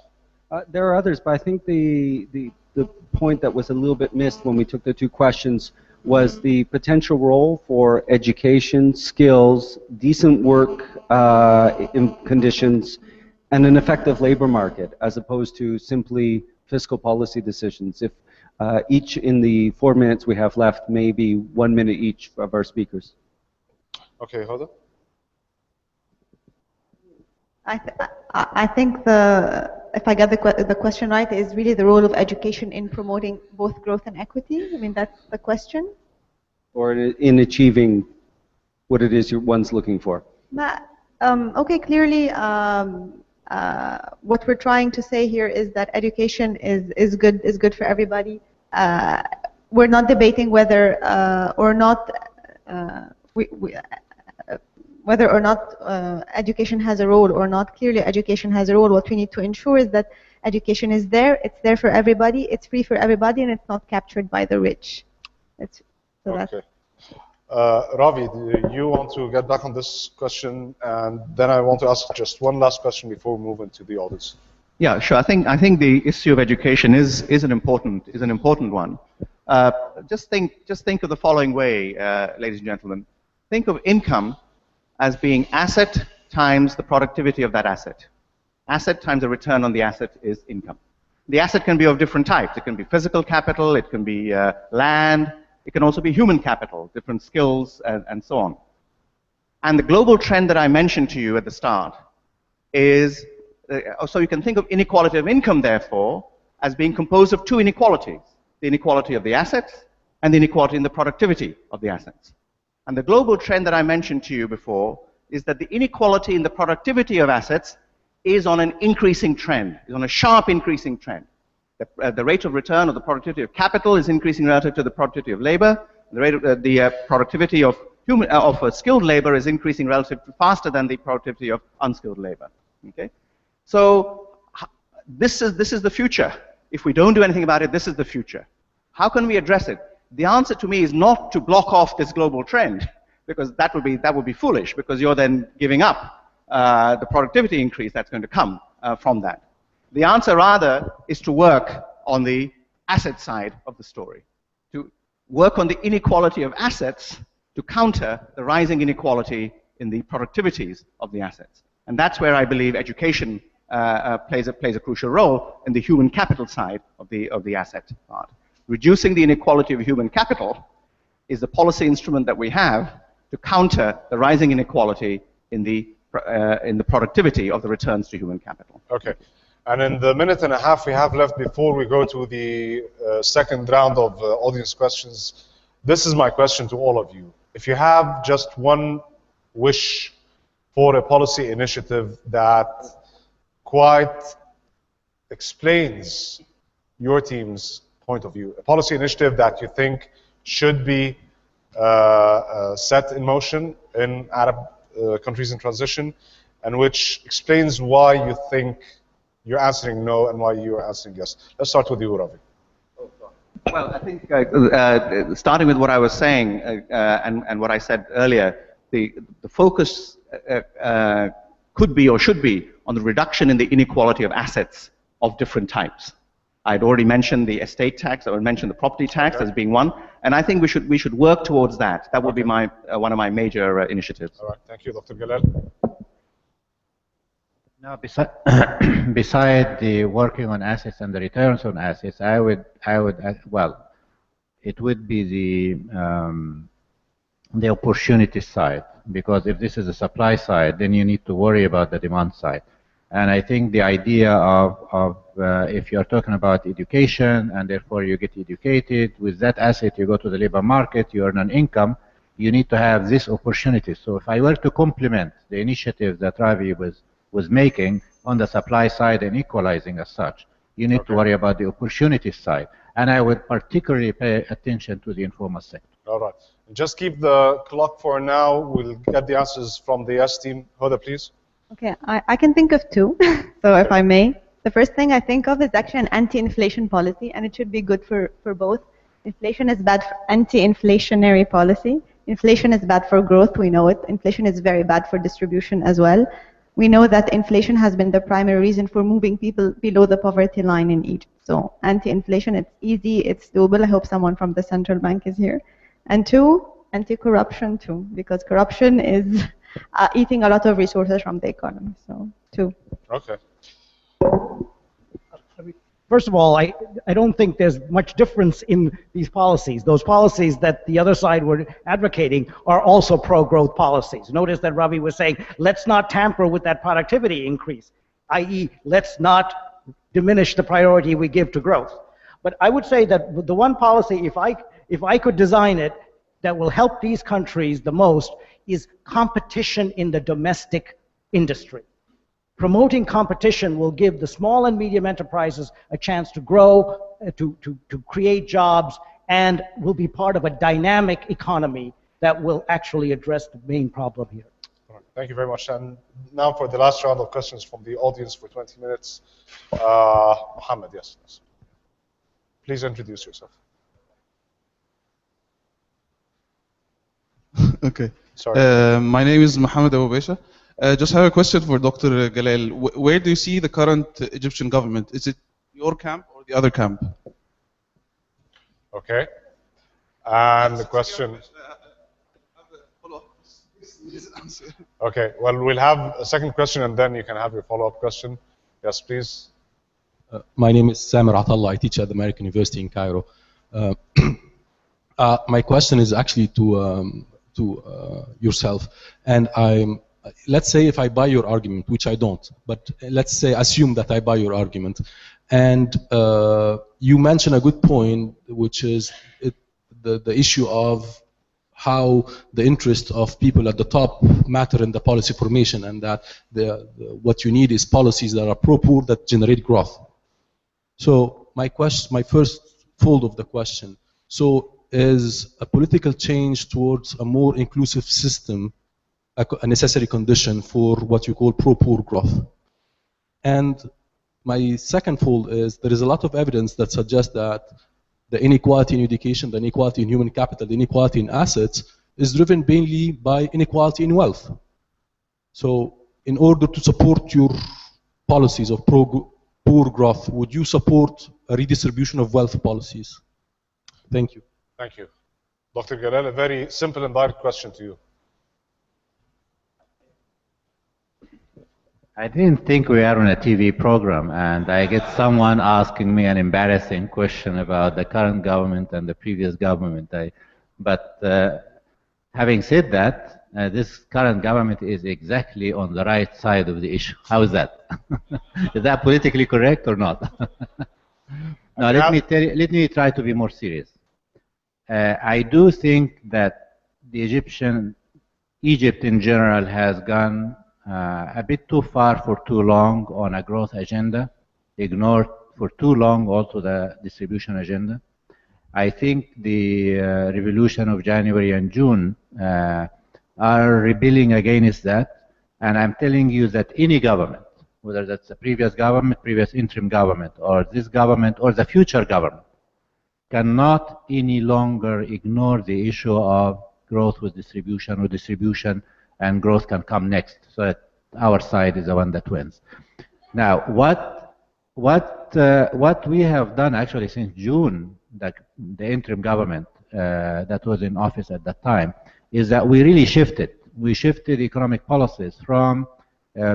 There are others, but I think the point that was a little bit missed when we took the two questions was the potential role for education, skills, decent work conditions, and an effective labor market, as opposed to simply fiscal policy decisions. If each, in the 4 minutes we have left, maybe 1 minute each of our speakers. Okay, Hoda? I think if I get the question right, is really the role of education in promoting both growth and equity. I mean, that's the question. Or in achieving what it is one's looking for. Okay, clearly, what we're trying to say here is that education is good for everybody. We're not debating whether or not education has a role or not. Clearly, education has a role. What we need to ensure is that education is there. It's there for everybody. It's free for everybody, and it's not captured by the rich. Okay. Ravi, do you want to get back on this question? And then I want to ask just one last question before we move into the audience. Yeah, sure. I think the issue of education is an important one. Just think of the following way, ladies and gentlemen. Think of income as being asset times the productivity of that asset. Asset times the return on the asset is income. The asset can be of different types. It can be physical capital, it can be land, it can also be human capital, different skills, and so on. And the global trend that I mentioned to you at the start is, so you can think of inequality of income, therefore, as being composed of two inequalities: the inequality of the assets and the inequality in the productivity of the assets. And the global trend that I mentioned to you before is that the inequality in the productivity of assets is on an increasing trend, is on a sharp increasing trend. The rate of return of the productivity of capital is increasing relative to the productivity of labor. The rate of the productivity of skilled labor is increasing relative to faster than the productivity of unskilled labor. Okay, so this is the future. If we don't do anything about it, this is the future. How can we address it? The answer to me is not to block off this global trend, because that would be foolish, because you're then giving up the productivity increase that's going to come from that. The answer, rather, is to work on the asset side of the story, to work on the inequality of assets to counter the rising inequality in the productivities of the assets. And that's where I believe education plays a crucial role in the human capital side of the asset part. Reducing the inequality of human capital is the policy instrument that we have to counter the rising inequality in the productivity of the returns to human capital. Okay. And in the minute and a half we have left before we go to the second round of audience questions, this is my question to all of you. If you have just one wish for a policy initiative that quite explains your team's point of view, a policy initiative that you think should be set in motion in Arab countries in transition, and which explains why you think you're answering no and why you're answering yes. Let's start with you, Ravi. Well, I think starting with what I was saying and what I said earlier, the focus could be or should be on the reduction in the inequality of assets of different types. I'd already mentioned the estate tax, I would mention the property tax as being one, and I think we should work towards that. That would be my one of my major initiatives. All right, thank you, Dr. Galal. Now, beside the working on assets and the returns on assets, I would well, it would be the opportunity side, because if this is a supply side, then you need to worry about the demand side. And I think the idea of if you're talking about education and therefore you get educated, with that asset you go to the labor market, you earn an income, you need to have this opportunity. So if I were to complement the initiative that Ravi was making on the supply side and equalizing as such, you need to worry about the opportunity side. And I would particularly pay attention to the informal sector. All right. Just keep the clock for now. We'll get the answers from the yes team. Hoda, please. Okay, I can think of two, so if I may. The first thing I think of is actually an anti-inflation policy, and it should be good for both. Inflation is bad for anti-inflationary policy. Inflation is bad for growth, we know it. Inflation is very bad for distribution as well. We know that inflation has been the primary reason for moving people below the poverty line in Egypt. So anti-inflation, it's easy, it's doable. I hope someone from the central bank is here. And two, anti-corruption too, because corruption is eating a lot of resources from the economy. So two. Okay. First of all, I don't think there's much difference in these policies. Those policies that the other side were advocating are also pro-growth policies. Notice that Ravi was saying, let's not tamper with that productivity increase, i.e., let's not diminish the priority we give to growth. But I would say that the one policy, if I could design it, that will help these countries the most is competition in the domestic industry. Promoting competition will give the small and medium enterprises a chance to grow, to create jobs, and will be part of a dynamic economy that will actually address the main problem here. All right. Thank you very much. And now for the last round of questions from the audience for 20 minutes. Mohammed, yes. Please introduce yourself. Okay. Sorry. My name is Mohammed Abu Besha. Just have a question for Dr. Galal. Where do you see the current Egyptian government? Is it your camp or the other camp? Okay. And the question. Okay. Well, we'll have a second question and then you can have your follow-up question. Yes, please. My name is Samer Atallah. I teach at the American University in Cairo. My question is actually to yourself, and let's say if I buy your argument, which I don't, but let's say assume that I buy your argument, and you mention a good point, which is the issue of how the interests of people at the top matter in the policy formation, and that what you need is policies that are pro-poor that generate growth. So my first fold of the question, so is a political change towards a more inclusive system a necessary condition for what you call pro-poor growth? And my second fold is there is a lot of evidence that suggests that the inequality in education, the inequality in human capital, the inequality in assets is driven mainly by inequality in wealth. So in order to support your policies of poor growth, would you support a redistribution of wealth policies? Thank you. Thank you. Dr. Galal, a very simple and direct question to you. I didn't think we are on a TV program, and I get someone asking me an embarrassing question about the current government and the previous government. But having said that, this current government is exactly on the right side of the issue. How is that? Is that politically correct or not? No, let me try to be more serious. I do think that Egypt in general has gone a bit too far for too long on a growth agenda, ignored for too long also the distribution agenda. I think the revolution of January and June are rebelling against that, and I'm telling you that any government, whether that's the previous government, previous interim government, or this government, or the future government, cannot any longer ignore the issue of growth with distribution, or distribution and growth can come next, so that our side is the one that wins. Now, what we have done actually since June, the interim government that was in office at that time, is that we really shifted. We shifted economic policies from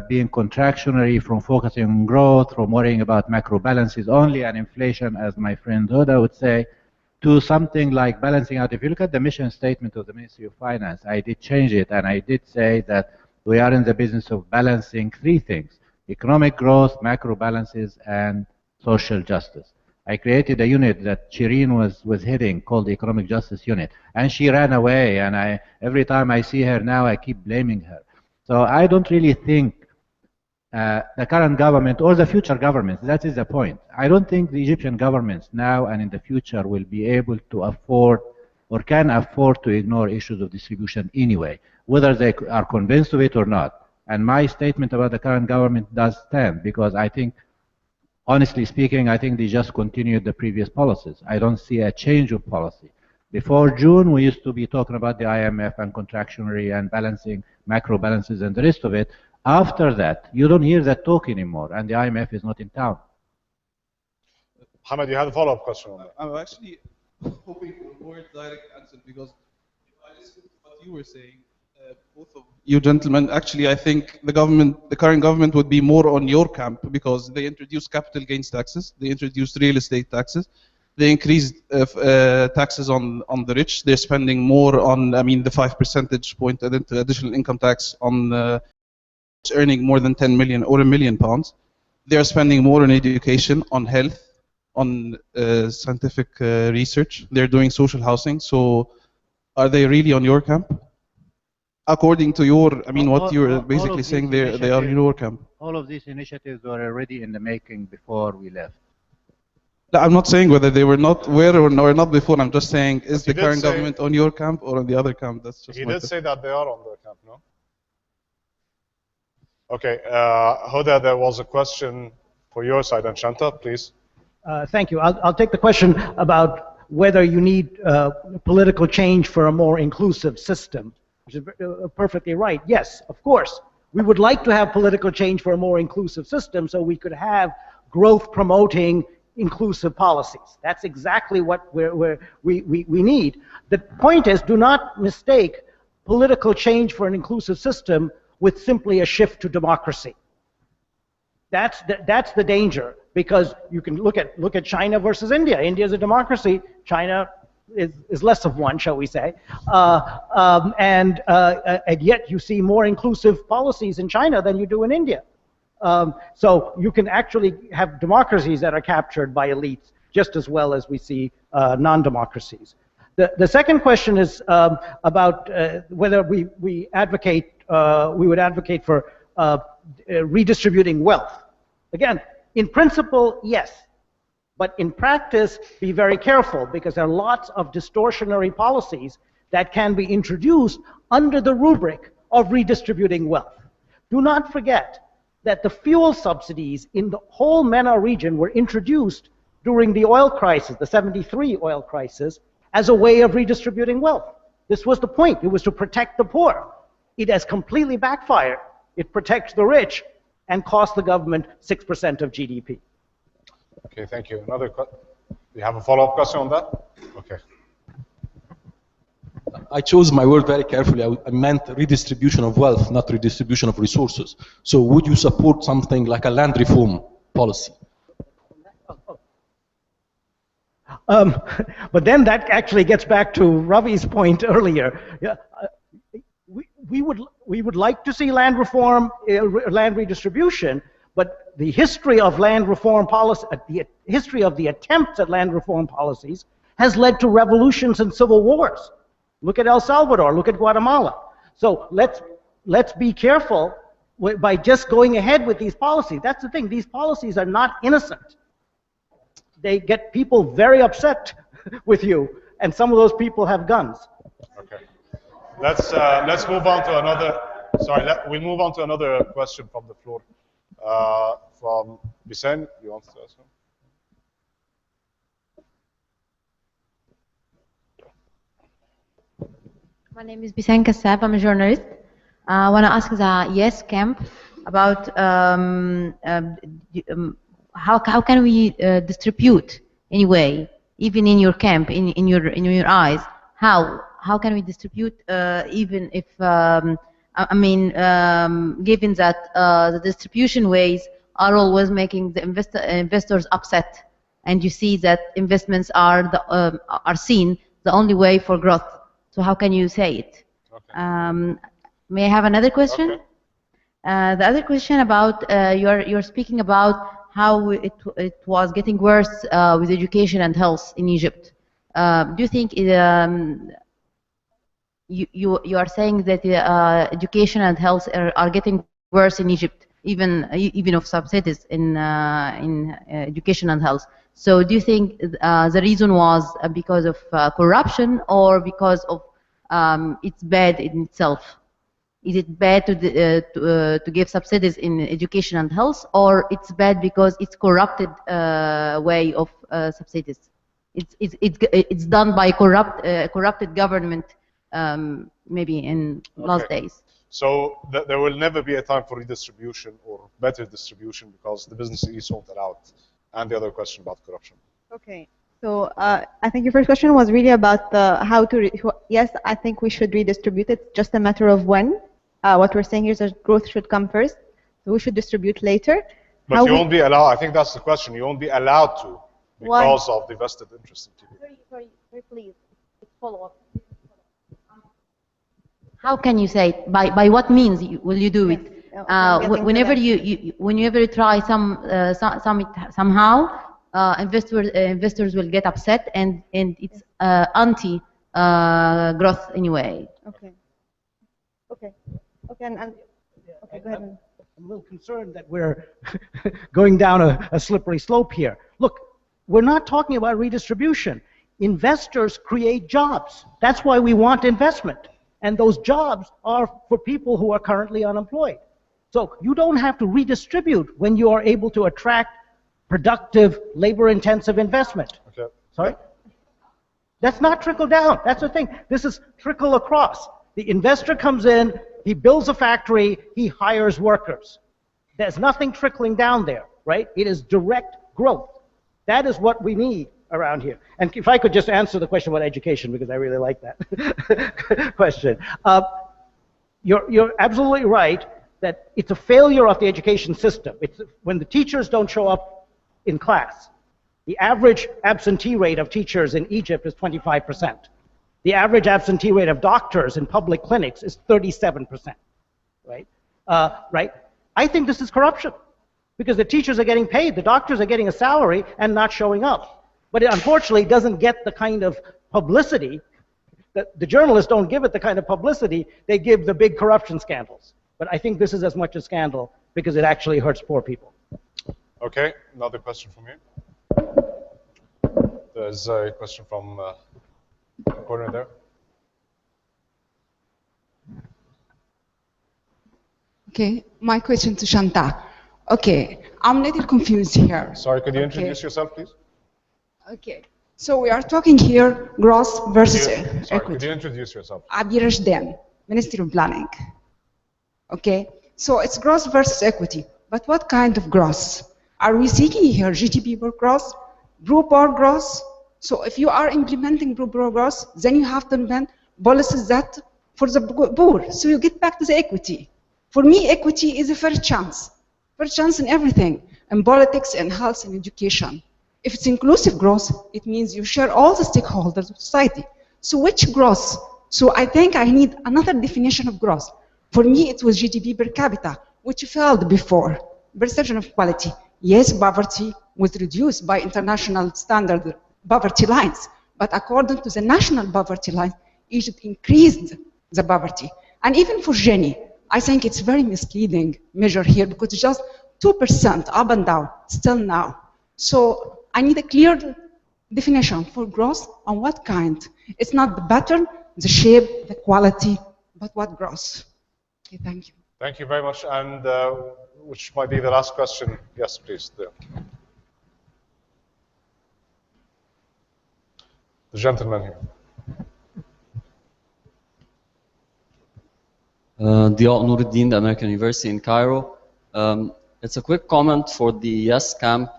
being contractionary, from focusing on growth, from worrying about macro balances only and inflation, as my friend Hoda would say, to something like balancing out. If you look at the mission statement of the Ministry of Finance, I did change it, and I did say that we are in the business of balancing three things: economic growth, macro balances, and social justice. I created a unit that Shireen was heading called the Economic Justice Unit, and she ran away, and every time I see her now, I keep blaming her. So I don't really think the current government or the future governments, that is the point. I don't think the Egyptian governments now and in the future will be able to afford or can afford to ignore issues of distribution anyway, whether they are convinced of it or not. And my statement about the current government does stand, because I think, honestly speaking, I think they just continued the previous policies. I don't see a change of policy. Before June, we used to be talking about the IMF and contractionary and balancing macro balances and the rest of it. After that, you don't hear that talk anymore, and the IMF is not in town. Ahmed, you had a follow-up question on that. I'm actually hoping for a more direct answer, because you were saying, both of you gentlemen, actually, I think the current government would be more on your camp because they introduced capital gains taxes, they introduced real estate taxes, they increased taxes on the rich. They're spending more on, I mean, the 5 percentage point additional income tax on earning more than 10 million or £1 million. They're spending more on education, on health, on scientific research. They're doing social housing. So, are they really on your camp? According to your, I mean, what you're basically saying, they are in your camp. All of these initiatives were already in the making before we left. No, I'm not saying whether they were not or not before. I'm just saying, is the current government on your camp or on the other camp? That's just. He did say that they are on their camp, no? Okay, Hoda, there was a question for your side, and Shanta, please. Thank you. I'll take the question about whether you need political change for a more inclusive system, which is perfectly right. Yes, of course. We would like to have political change for a more inclusive system so we could have growth-promoting inclusive policies. That's exactly what we need. The point is, do not mistake political change for an inclusive system with simply a shift to democracy. That's the danger, because you can look at China versus India. India is a democracy. China is less of one, shall we say, and yet you see more inclusive policies in China than you do in India. So you can actually have democracies that are captured by elites just as well as we see non-democracies. The second question is about whether we would advocate for redistributing wealth. Again, in principle, yes. But in practice, be very careful, because there are lots of distortionary policies that can be introduced under the rubric of redistributing wealth. Do not forget that the fuel subsidies in the whole MENA region were introduced during the oil crisis, the '73 oil crisis, as a way of redistributing wealth. This was the point. It was to protect the poor. It has completely backfired. It protects the rich and costs the government 6% of GDP. Okay, thank you. Do you have a follow-up question on that? Okay. I chose my word very carefully. I meant redistribution of wealth, not redistribution of resources. So would you support something like a land reform policy? But then that actually gets back to Ravi's point earlier. We would like to see land reform, land redistribution, but the history of land reform policy, the history of the attempts at land reform policies has led to revolutions and civil wars. Look at El Salvador, look at Guatemala. So let's be careful by just going ahead with these policies. That's the thing, these policies are not innocent. They get people very upset with you, and some of those people have guns. Okay. Let's move on to another. Sorry, we'll move on to another question from the floor. From Bisen, you want to ask him? My name is Bisen Kassab. I'm a journalist. I want to ask the Yes camp about how can we distribute anyway, even in your camp, in your eyes, how can we distribute even if given that the distribution ways are always making the investors upset, and you see that investments are seen the only way for growth. So how can you say it? Okay. May I have another question? Okay. The other question about you're speaking about how it was getting worse with education and health in Egypt. Do you think you are saying that education and health are getting worse in Egypt, even of subsidies in education and health? So do you think the reason was because of corruption, or because of it's bad in itself? Is it bad to give subsidies in education and health, or it's bad because it's corrupted way of subsidies? It's done by corrupted government, maybe in last days. So there will never be a time for redistribution or better distribution because the business is sorted out. And the other question about corruption. Okay. So I think your first question was really about the how to. Yes, I think we should redistribute it. Just a matter of when. What we're saying here is that growth should come first. So we should distribute later. But you won't be allowed. I think that's the question. You won't be allowed to because of the vested interest in TV. Sorry, please. Follow up. How can you say it? By what means will you do it? Whenever you try somehow, investors will get upset, and it's anti growth anyway. Okay. Okay. Okay. Okay. Go ahead. I'm a little concerned that we're going down a slippery slope here. Look, we're not talking about redistribution. Investors create jobs. That's why we want investment. And those jobs are for people who are currently unemployed. So you don't have to redistribute when you are able to attract productive, labor-intensive investment. Okay. Sorry? That's not trickle down. That's the thing. This is trickle across. The investor comes in, he builds a factory, he hires workers. There's nothing trickling down there, right? It is direct growth. That is what we need around here. And if I could just answer the question about education, because I really like that question. You're absolutely right that it's a failure of the education system. It's when the teachers don't show up in class. The average absentee rate of teachers in Egypt is 25%. The average absentee rate of doctors in public clinics is 37%, right? Right? I think this is corruption because the teachers are getting paid, the doctors are getting a salary and not showing up. But it unfortunately doesn't get the kind of publicity, that the journalists don't give it the kind of publicity they give the big corruption scandals. But I think this is as much a scandal because it actually hurts poor people. Okay, another question from you. There's a question from the corner there. Okay, my question to Shanta. Okay, I'm a little confused here. Sorry, could you introduce yourself, please? Okay, so we are talking here gross versus equity. Could you introduce yourself? IDRC, Ministry of Planning. Okay, so it's gross versus equity, but what kind of gross? Are we seeking here GDP per gross, group or gross? So if you are implementing group per gross, then you have to implement policies that for the poor, so you get back to the equity. For me, equity is a fair chance in everything, in politics, in health, and education. If it's inclusive growth, it means you share all the stakeholders of society. So which growth? So I think I need another definition of growth. For me, it was GDP per capita, which failed before. Perception of quality. Yes, poverty was reduced by international standard poverty lines, but according to the national poverty line, Egypt increased the poverty. And even for Gini, I think it's very misleading measure here because it's just 2% up and down, still now. So I need a clear definition for growth on what kind. It's not the pattern, the shape, the quality, but what growth. Okay, thank you. Thank you very much. And which might be the last question. Yes, please. There. The gentleman here. Diya Nuruddin, the American University in Cairo. It's a quick comment for the yes camp.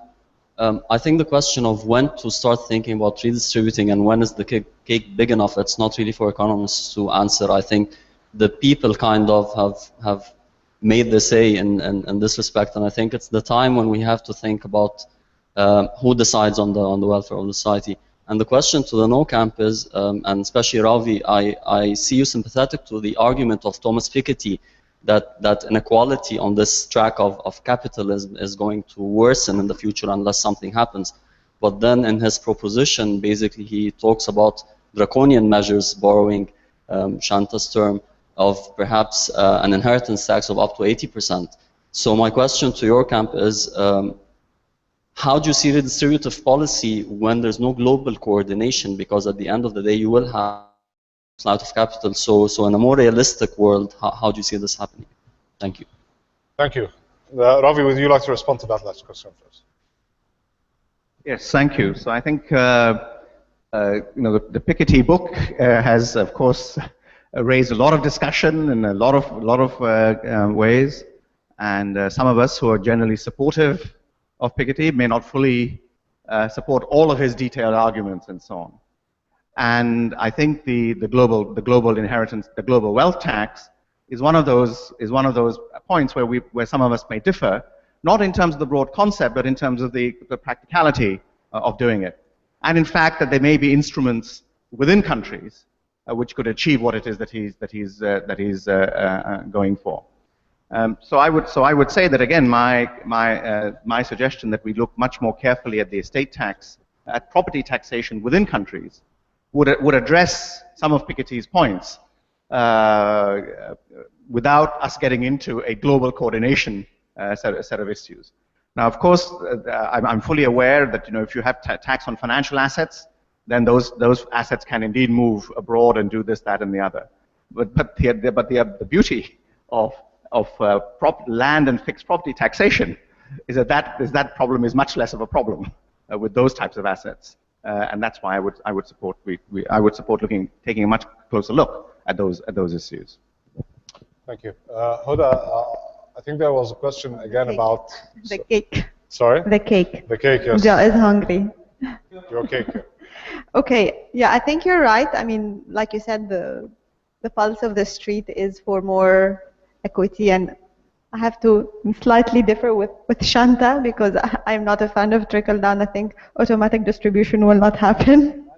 I think the question of when to start thinking about redistributing and when is the cake big enough, it's not really for economists to answer. I think the people kind of have made the say in this respect, and I think it's the time when we have to think about who decides on the welfare of the society. And the question to the no camp is, and especially Ravi, I see you sympathetic to the argument of Thomas Piketty that inequality on this track of capitalism is going to worsen in the future unless something happens. But then in his proposition, basically he talks about draconian measures, borrowing Shanta's term, of perhaps an inheritance tax of up to 80%. So my question to your camp is, how do you see redistributive policy when there's no global coordination? Because at the end of the day, you will have a lot of capital. So in a more realistic world, how do you see this happening? Thank you. Thank you. Ravi, would you like to respond to that last question first? Yes, thank you. So I think the Piketty book has, of course, raised a lot of discussion in a lot of ways, and some of us who are generally supportive of Piketty may not fully support all of his detailed arguments and so on. And I think the global inheritance, the global wealth tax, is one of those points where some of us may differ, not in terms of the broad concept, but in terms of the practicality of doing it. And in fact, that there may be instruments within countries which could achieve what it is that he's going for. So I would say that again, my suggestion that we look much more carefully at the estate tax, at property taxation within countries, would address some of Piketty's points without us getting into a global coordination set of issues. Now, of course, I'm fully aware that if you have tax on financial assets, then those assets can indeed move abroad and do this, that, and the other. But the beauty of land and fixed property taxation is that problem is much less of a problem with those types of assets, and that's why I would support taking a much closer look at those issues. Thank you, Hoda. I think there was a question again about the cake. Sorry? The cake. The cake, yes. Joe is hungry. Your cake. Okay, yeah, I think you're right. I mean, like you said, the pulse of the street is for more equity, and I have to slightly differ with Shanta, because I'm not a fan of trickle down. I think automatic distribution will not happen.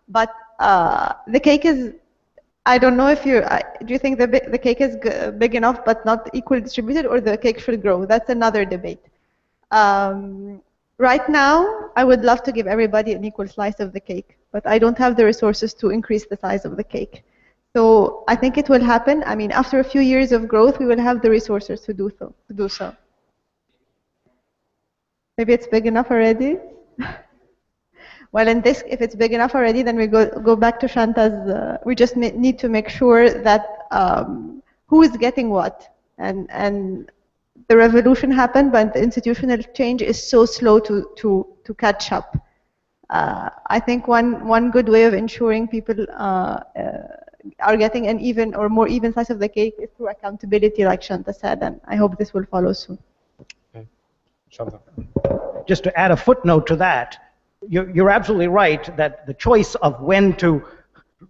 But the cake is, I don't know if do you think the cake is big enough but not equally distributed, or the cake should grow? That's another debate. Right now, I would love to give everybody an equal slice of the cake, but I don't have the resources to increase the size of the cake. So I think it will happen. I mean, after a few years of growth, we will have the resources to do so. Maybe it's big enough already. Well, if it's big enough already, then we go back to Shanta's. We just need to make sure that who is getting what, and the revolution happened, but the institutional change is so slow to catch up. I think one good way of ensuring people are getting an even or more even slice of the cake is through accountability, like Shanta said, and I hope this will follow soon. Okay. Shanta. Just to add a footnote to that, you're absolutely right that the choice of when to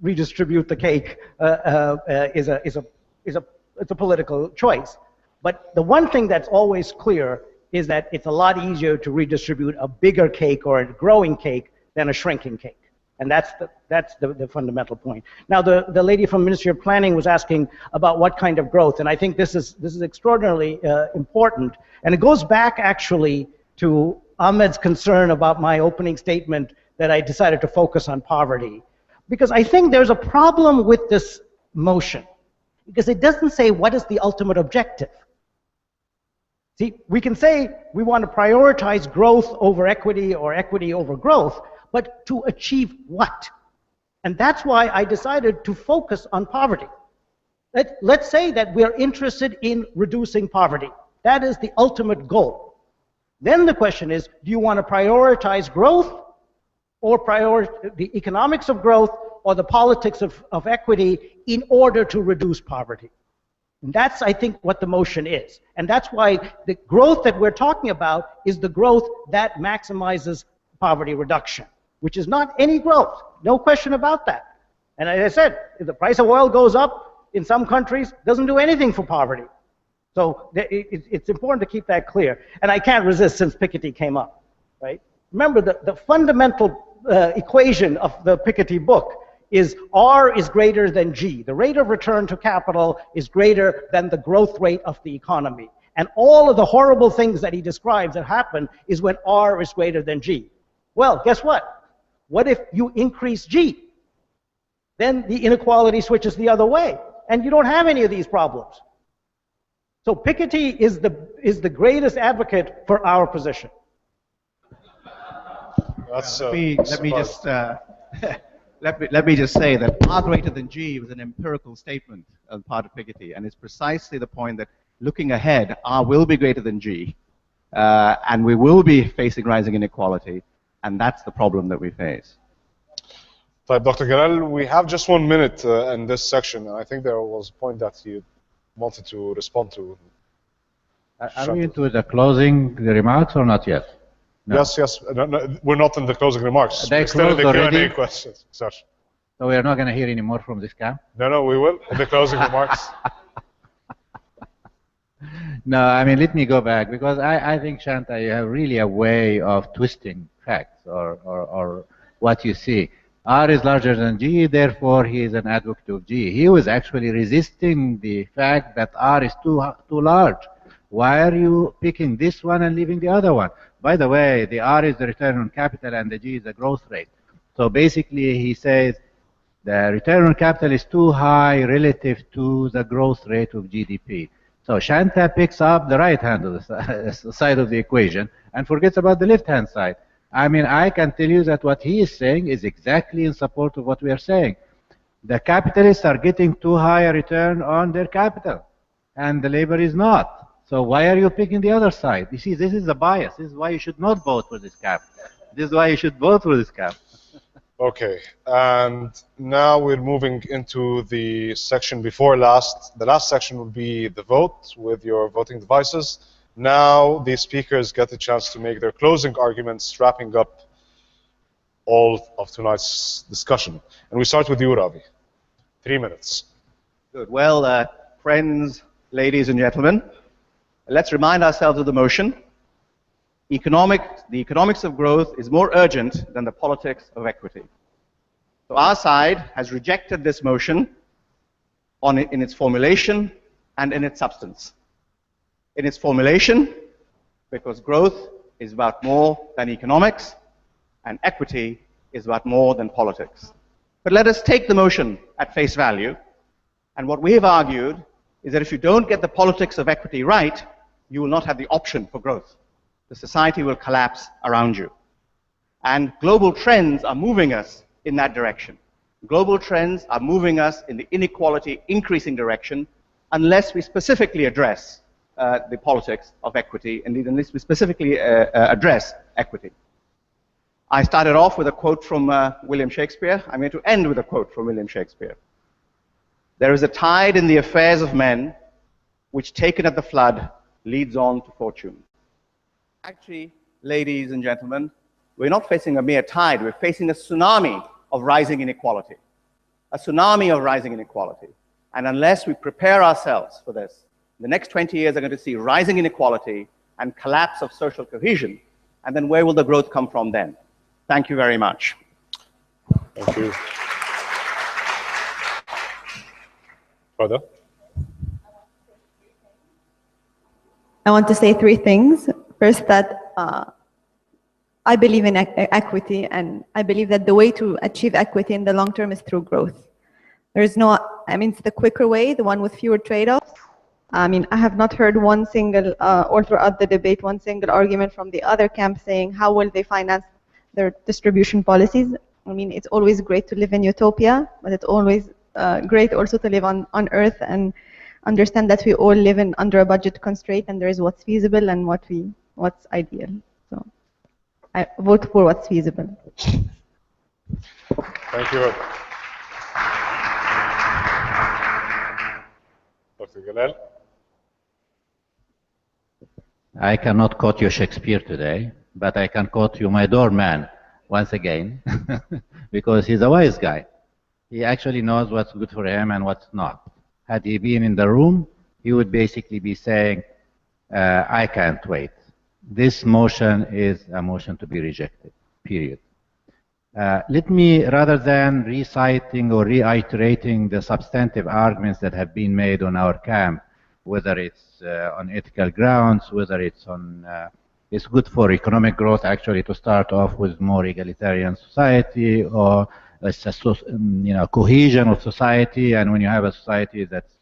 redistribute the cake is a political choice. But the one thing that's always clear is that it's a lot easier to redistribute a bigger cake or a growing cake than a shrinking cake. And that's the fundamental point. Now, the lady from Ministry of Planning was asking about what kind of growth, and I think this is extraordinarily important. And it goes back actually to Ahmed's concern about my opening statement that I decided to focus on poverty. Because I think there's a problem with this motion, because it doesn't say what is the ultimate objective. See, we can say we want to prioritize growth over equity or equity over growth, but to achieve what? And that's why I decided to focus on poverty. Let's say that we're interested in reducing poverty. That is the ultimate goal. Then the question is, do you want to prioritize growth or the economics of growth or the politics of equity in order to reduce poverty? And that's, I think, what the motion is. And that's why the growth that we're talking about is the growth that maximizes poverty reduction, which is not any growth, no question about that. And as I said, if the price of oil goes up in some countries, it doesn't do anything for poverty. So it's important to keep that clear. And I can't resist since Piketty came up, right? Remember, the fundamental equation of the Piketty book is R is greater than G. The rate of return to capital is greater than the growth rate of the economy. And all of the horrible things that he describes that happen is when R is greater than G. Well, guess what? What if you increase G? Then the inequality switches the other way, and you don't have any of these problems. So Piketty is the greatest advocate for our position. That's, let me just say that R greater than G was an empirical statement on the part of Piketty, and it's precisely the point that looking ahead, R will be greater than G, and we will be facing rising inequality, and that's the problem that we face. Dr. Galal, we have just 1 minute in this section, and I think there was a point that you wanted to respond to. Are we into the closing remarks or not yet? No. Yes, yes. No, no, we're not in the closing remarks. They We're still in the closed Q&A already? questions. Such. So we are not going to hear any more from this camp? No, no, we will in the closing remarks. No, I mean, let me go back, because I think, Shanta, you have really a way of twisting facts or what you see. R is larger than G, therefore he is an advocate of G. He was actually resisting the fact that R is too large. Why are you picking this one and leaving the other one? By the way, the R is the return on capital and the G is the growth rate. So basically he says the return on capital is too high relative to the growth rate of GDP. So Shanta picks up the right hand of the side of the equation and forgets about the left hand side. I mean, I can tell you that what he is saying is exactly in support of what we are saying. The capitalists are getting too high a return on their capital, and the labor is not. So why are you picking the other side? You see, this is a bias. This is why you should not vote for this cap. This is why you should vote for this cap. Okay, and now we're moving into the section before last. The last section will be the vote with your voting devices. Now the speakers get the chance to make their closing arguments, wrapping up all of tonight's discussion. And we start with you, Ravi. 3 minutes. Good. Well, friends, ladies and gentlemen, let's remind ourselves of the motion. The economics of growth is more urgent than the politics of equity. So our side has rejected this motion in its formulation and in its substance. In its formulation, because growth is about more than economics, and equity is about more than politics. But let us take the motion at face value, and what we have argued is that if you don't get the politics of equity right, you will not have the option for growth. The society will collapse around you. And global trends are moving us in that direction. Global trends are moving us in the inequality increasing direction unless we specifically address the politics of equity, and unless we specifically address equity. I started off with a quote from William Shakespeare. I'm going to end with a quote from William Shakespeare. There is a tide in the affairs of men which, taken at the flood, leads on to fortune. Actually, ladies and gentlemen, we're not facing a mere tide, we're facing a tsunami of rising inequality. A tsunami of rising inequality. And unless we prepare ourselves for this, the next 20 years are going to see rising inequality and collapse of social cohesion. And then where will the growth come from then? Thank you very much. Thank you. Hoda? I want to say 3 things. First, that I believe in equity, and I believe that the way to achieve equity in the long term is through growth. There is no, I mean, it's the quicker way, the one with fewer trade-offs. I mean, I have not heard one single, or throughout the debate, one single argument from the other camp saying how will they finance their distribution policies. I mean, it's always great to live in utopia, but it's always great also to live on Earth and understand that we all live under a budget constraint, and there is what's feasible and what's ideal. So I vote for what's feasible. Thank you. Dr. Galal? I cannot quote you Shakespeare today, but I can quote you my doorman once again, because he's a wise guy. He actually knows what's good for him and what's not. Had he been in the room, he would basically be saying, I can't wait. This motion is a motion to be rejected, period. Let me, rather than reciting or reiterating the substantive arguments that have been made on our camp, whether it's on ethical grounds, whether it's on, it's good for economic growth actually to start off with more egalitarian society, or cohesion of society, and when you have a society that's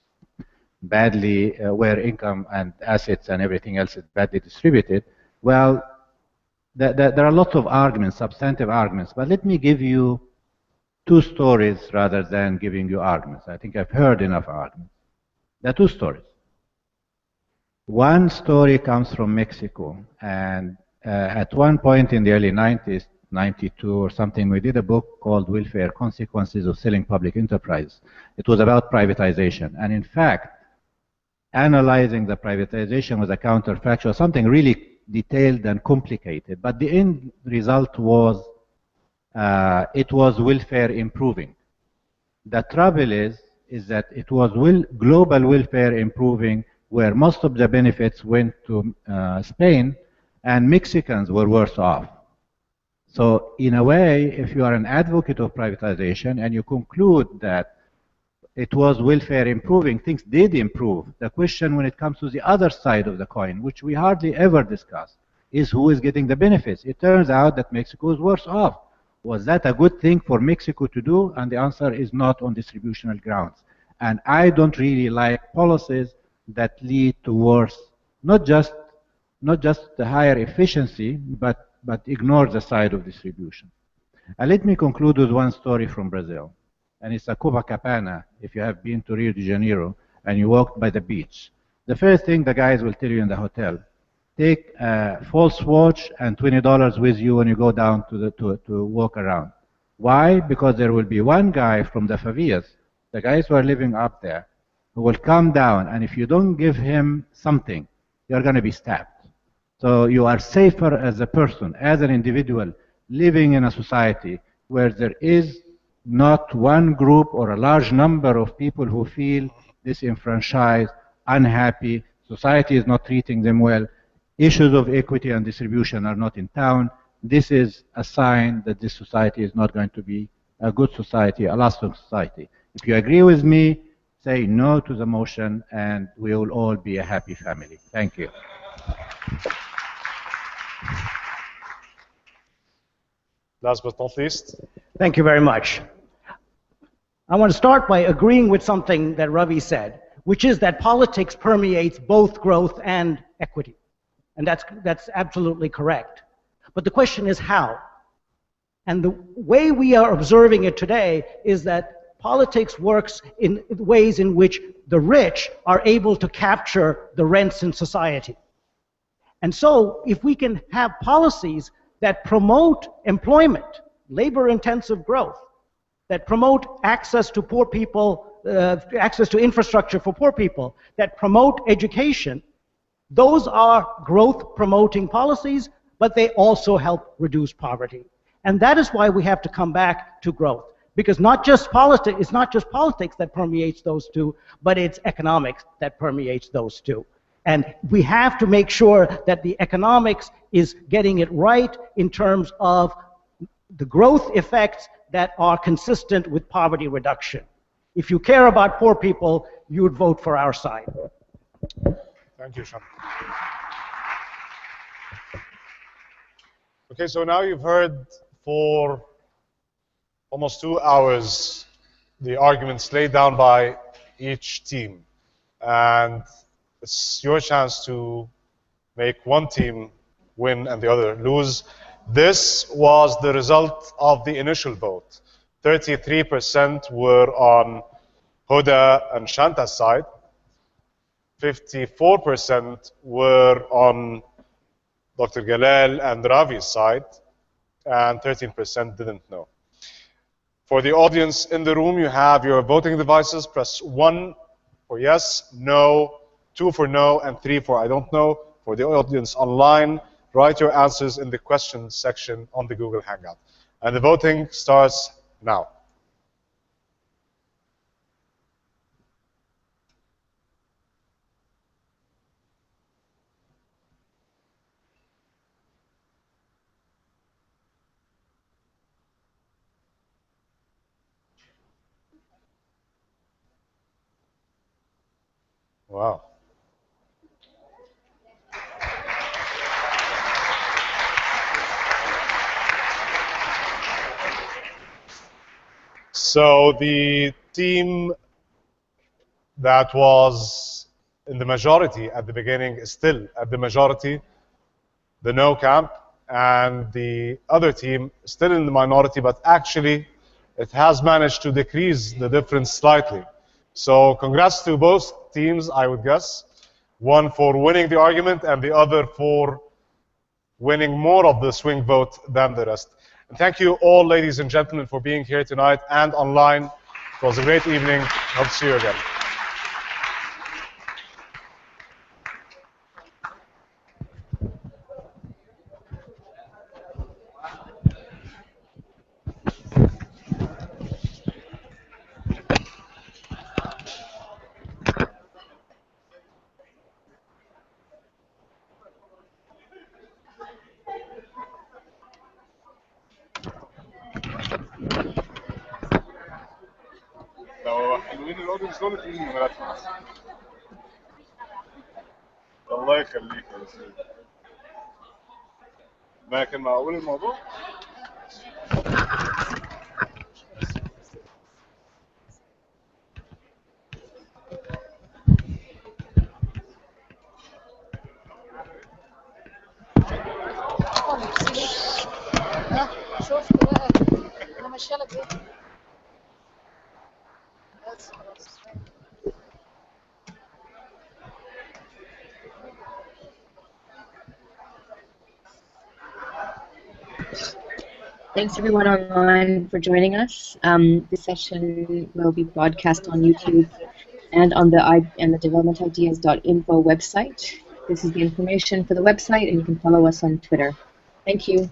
badly, where income and assets and everything else is badly distributed, well, there are lots of arguments, substantive arguments, but let me give you 2 stories rather than giving you arguments. I think I've heard enough arguments. There are 2 stories. One story comes from Mexico, and at one point in the early 90s, 92 or something, we did a book called Welfare Consequences of Selling Public Enterprise. It was about privatization, and in fact, analyzing the privatization was a counterfactual, something really detailed and complicated, but the end result was it was welfare improving. The trouble is that it was global welfare improving, where most of the benefits went to Spain, and Mexicans were worse off. So in a way, if you are an advocate of privatization and you conclude that it was welfare improving, things did improve. The question when it comes to the other side of the coin, which we hardly ever discuss, is who is getting the benefits. It turns out that Mexico is worse off. Was that a good thing for Mexico to do? And the answer is not on distributional grounds. And I don't really like policies that lead towards not just the higher efficiency, but ignore the side of distribution. And let me conclude with one story from Brazil. And it's a Copacabana, if you have been to Rio de Janeiro and you walked by the beach. The first thing the guys will tell you in the hotel, take a false watch and $20 with you when you go down to walk around. Why? Because there will be one guy from the favelas, the guys who are living up there, who will come down, and if you don't give him something, you're going to be stabbed. So you are safer as a person, as an individual, living in a society where there is not one group or a large number of people who feel disenfranchised, unhappy, society is not treating them well, issues of equity and distribution are not in town. This is a sign that this society is not going to be a good society, a lasting society. If you agree with me, say no to the motion and we will all be a happy family. Thank you. Last but not least. Thank you very much. I want to start by agreeing with something that Ravi said, which is that politics permeates both growth and equity. And that's absolutely correct. But the question is how? And the way we are observing it today is that politics works in ways in which the rich are able to capture the rents in society. And so if we can have policies that promote employment, labor-intensive growth, that promote access to poor people, access to infrastructure for poor people, that promote education, those are growth-promoting policies, but they also help reduce poverty. And that is why we have to come back to growth. Because it's not just politics that permeates those two, but it's economics that permeates those two. And we have to make sure that the economics is getting it right in terms of the growth effects that are consistent with poverty reduction. If you care about poor people, you would vote for our side. Thank you, Sean. Okay, so now you've heard for almost 2 hours the arguments laid down by each team. And it's your chance to make one team win and the other lose. This was the result of the initial vote. 33% were on Hoda and Shanta's side. 54% were on Dr. Galal and Ravi's side, and 13% didn't know. For the audience in the room, you have your voting devices. Press 1 for yes, no, 2 for no, and 3 for I don't know. For the audience online, write your answers in the questions section on the Google Hangout. And the voting starts now. Wow. So the team that was in the majority at the beginning is still at the majority, the no camp, and the other team still in the minority, but actually it has managed to decrease the difference slightly. So congrats to both teams, I would guess. One for winning the argument and the other for winning more of the swing vote than the rest. And thank you all, ladies and gentlemen, for being here tonight and online. It was a great evening. Hope to see you again. لو حلوين الاودينس دول تقولي نمراتهم. الله يخليك يا سيدي. ما كان معقول الموضوع؟ شفت بقى انا ماشيه لك ايه؟ بس خلاص. Thanks everyone online for joining us. This session will be broadcast on YouTube and on the developmentideas.info website. This is the information for the website, and you can follow us on Twitter. Thank you.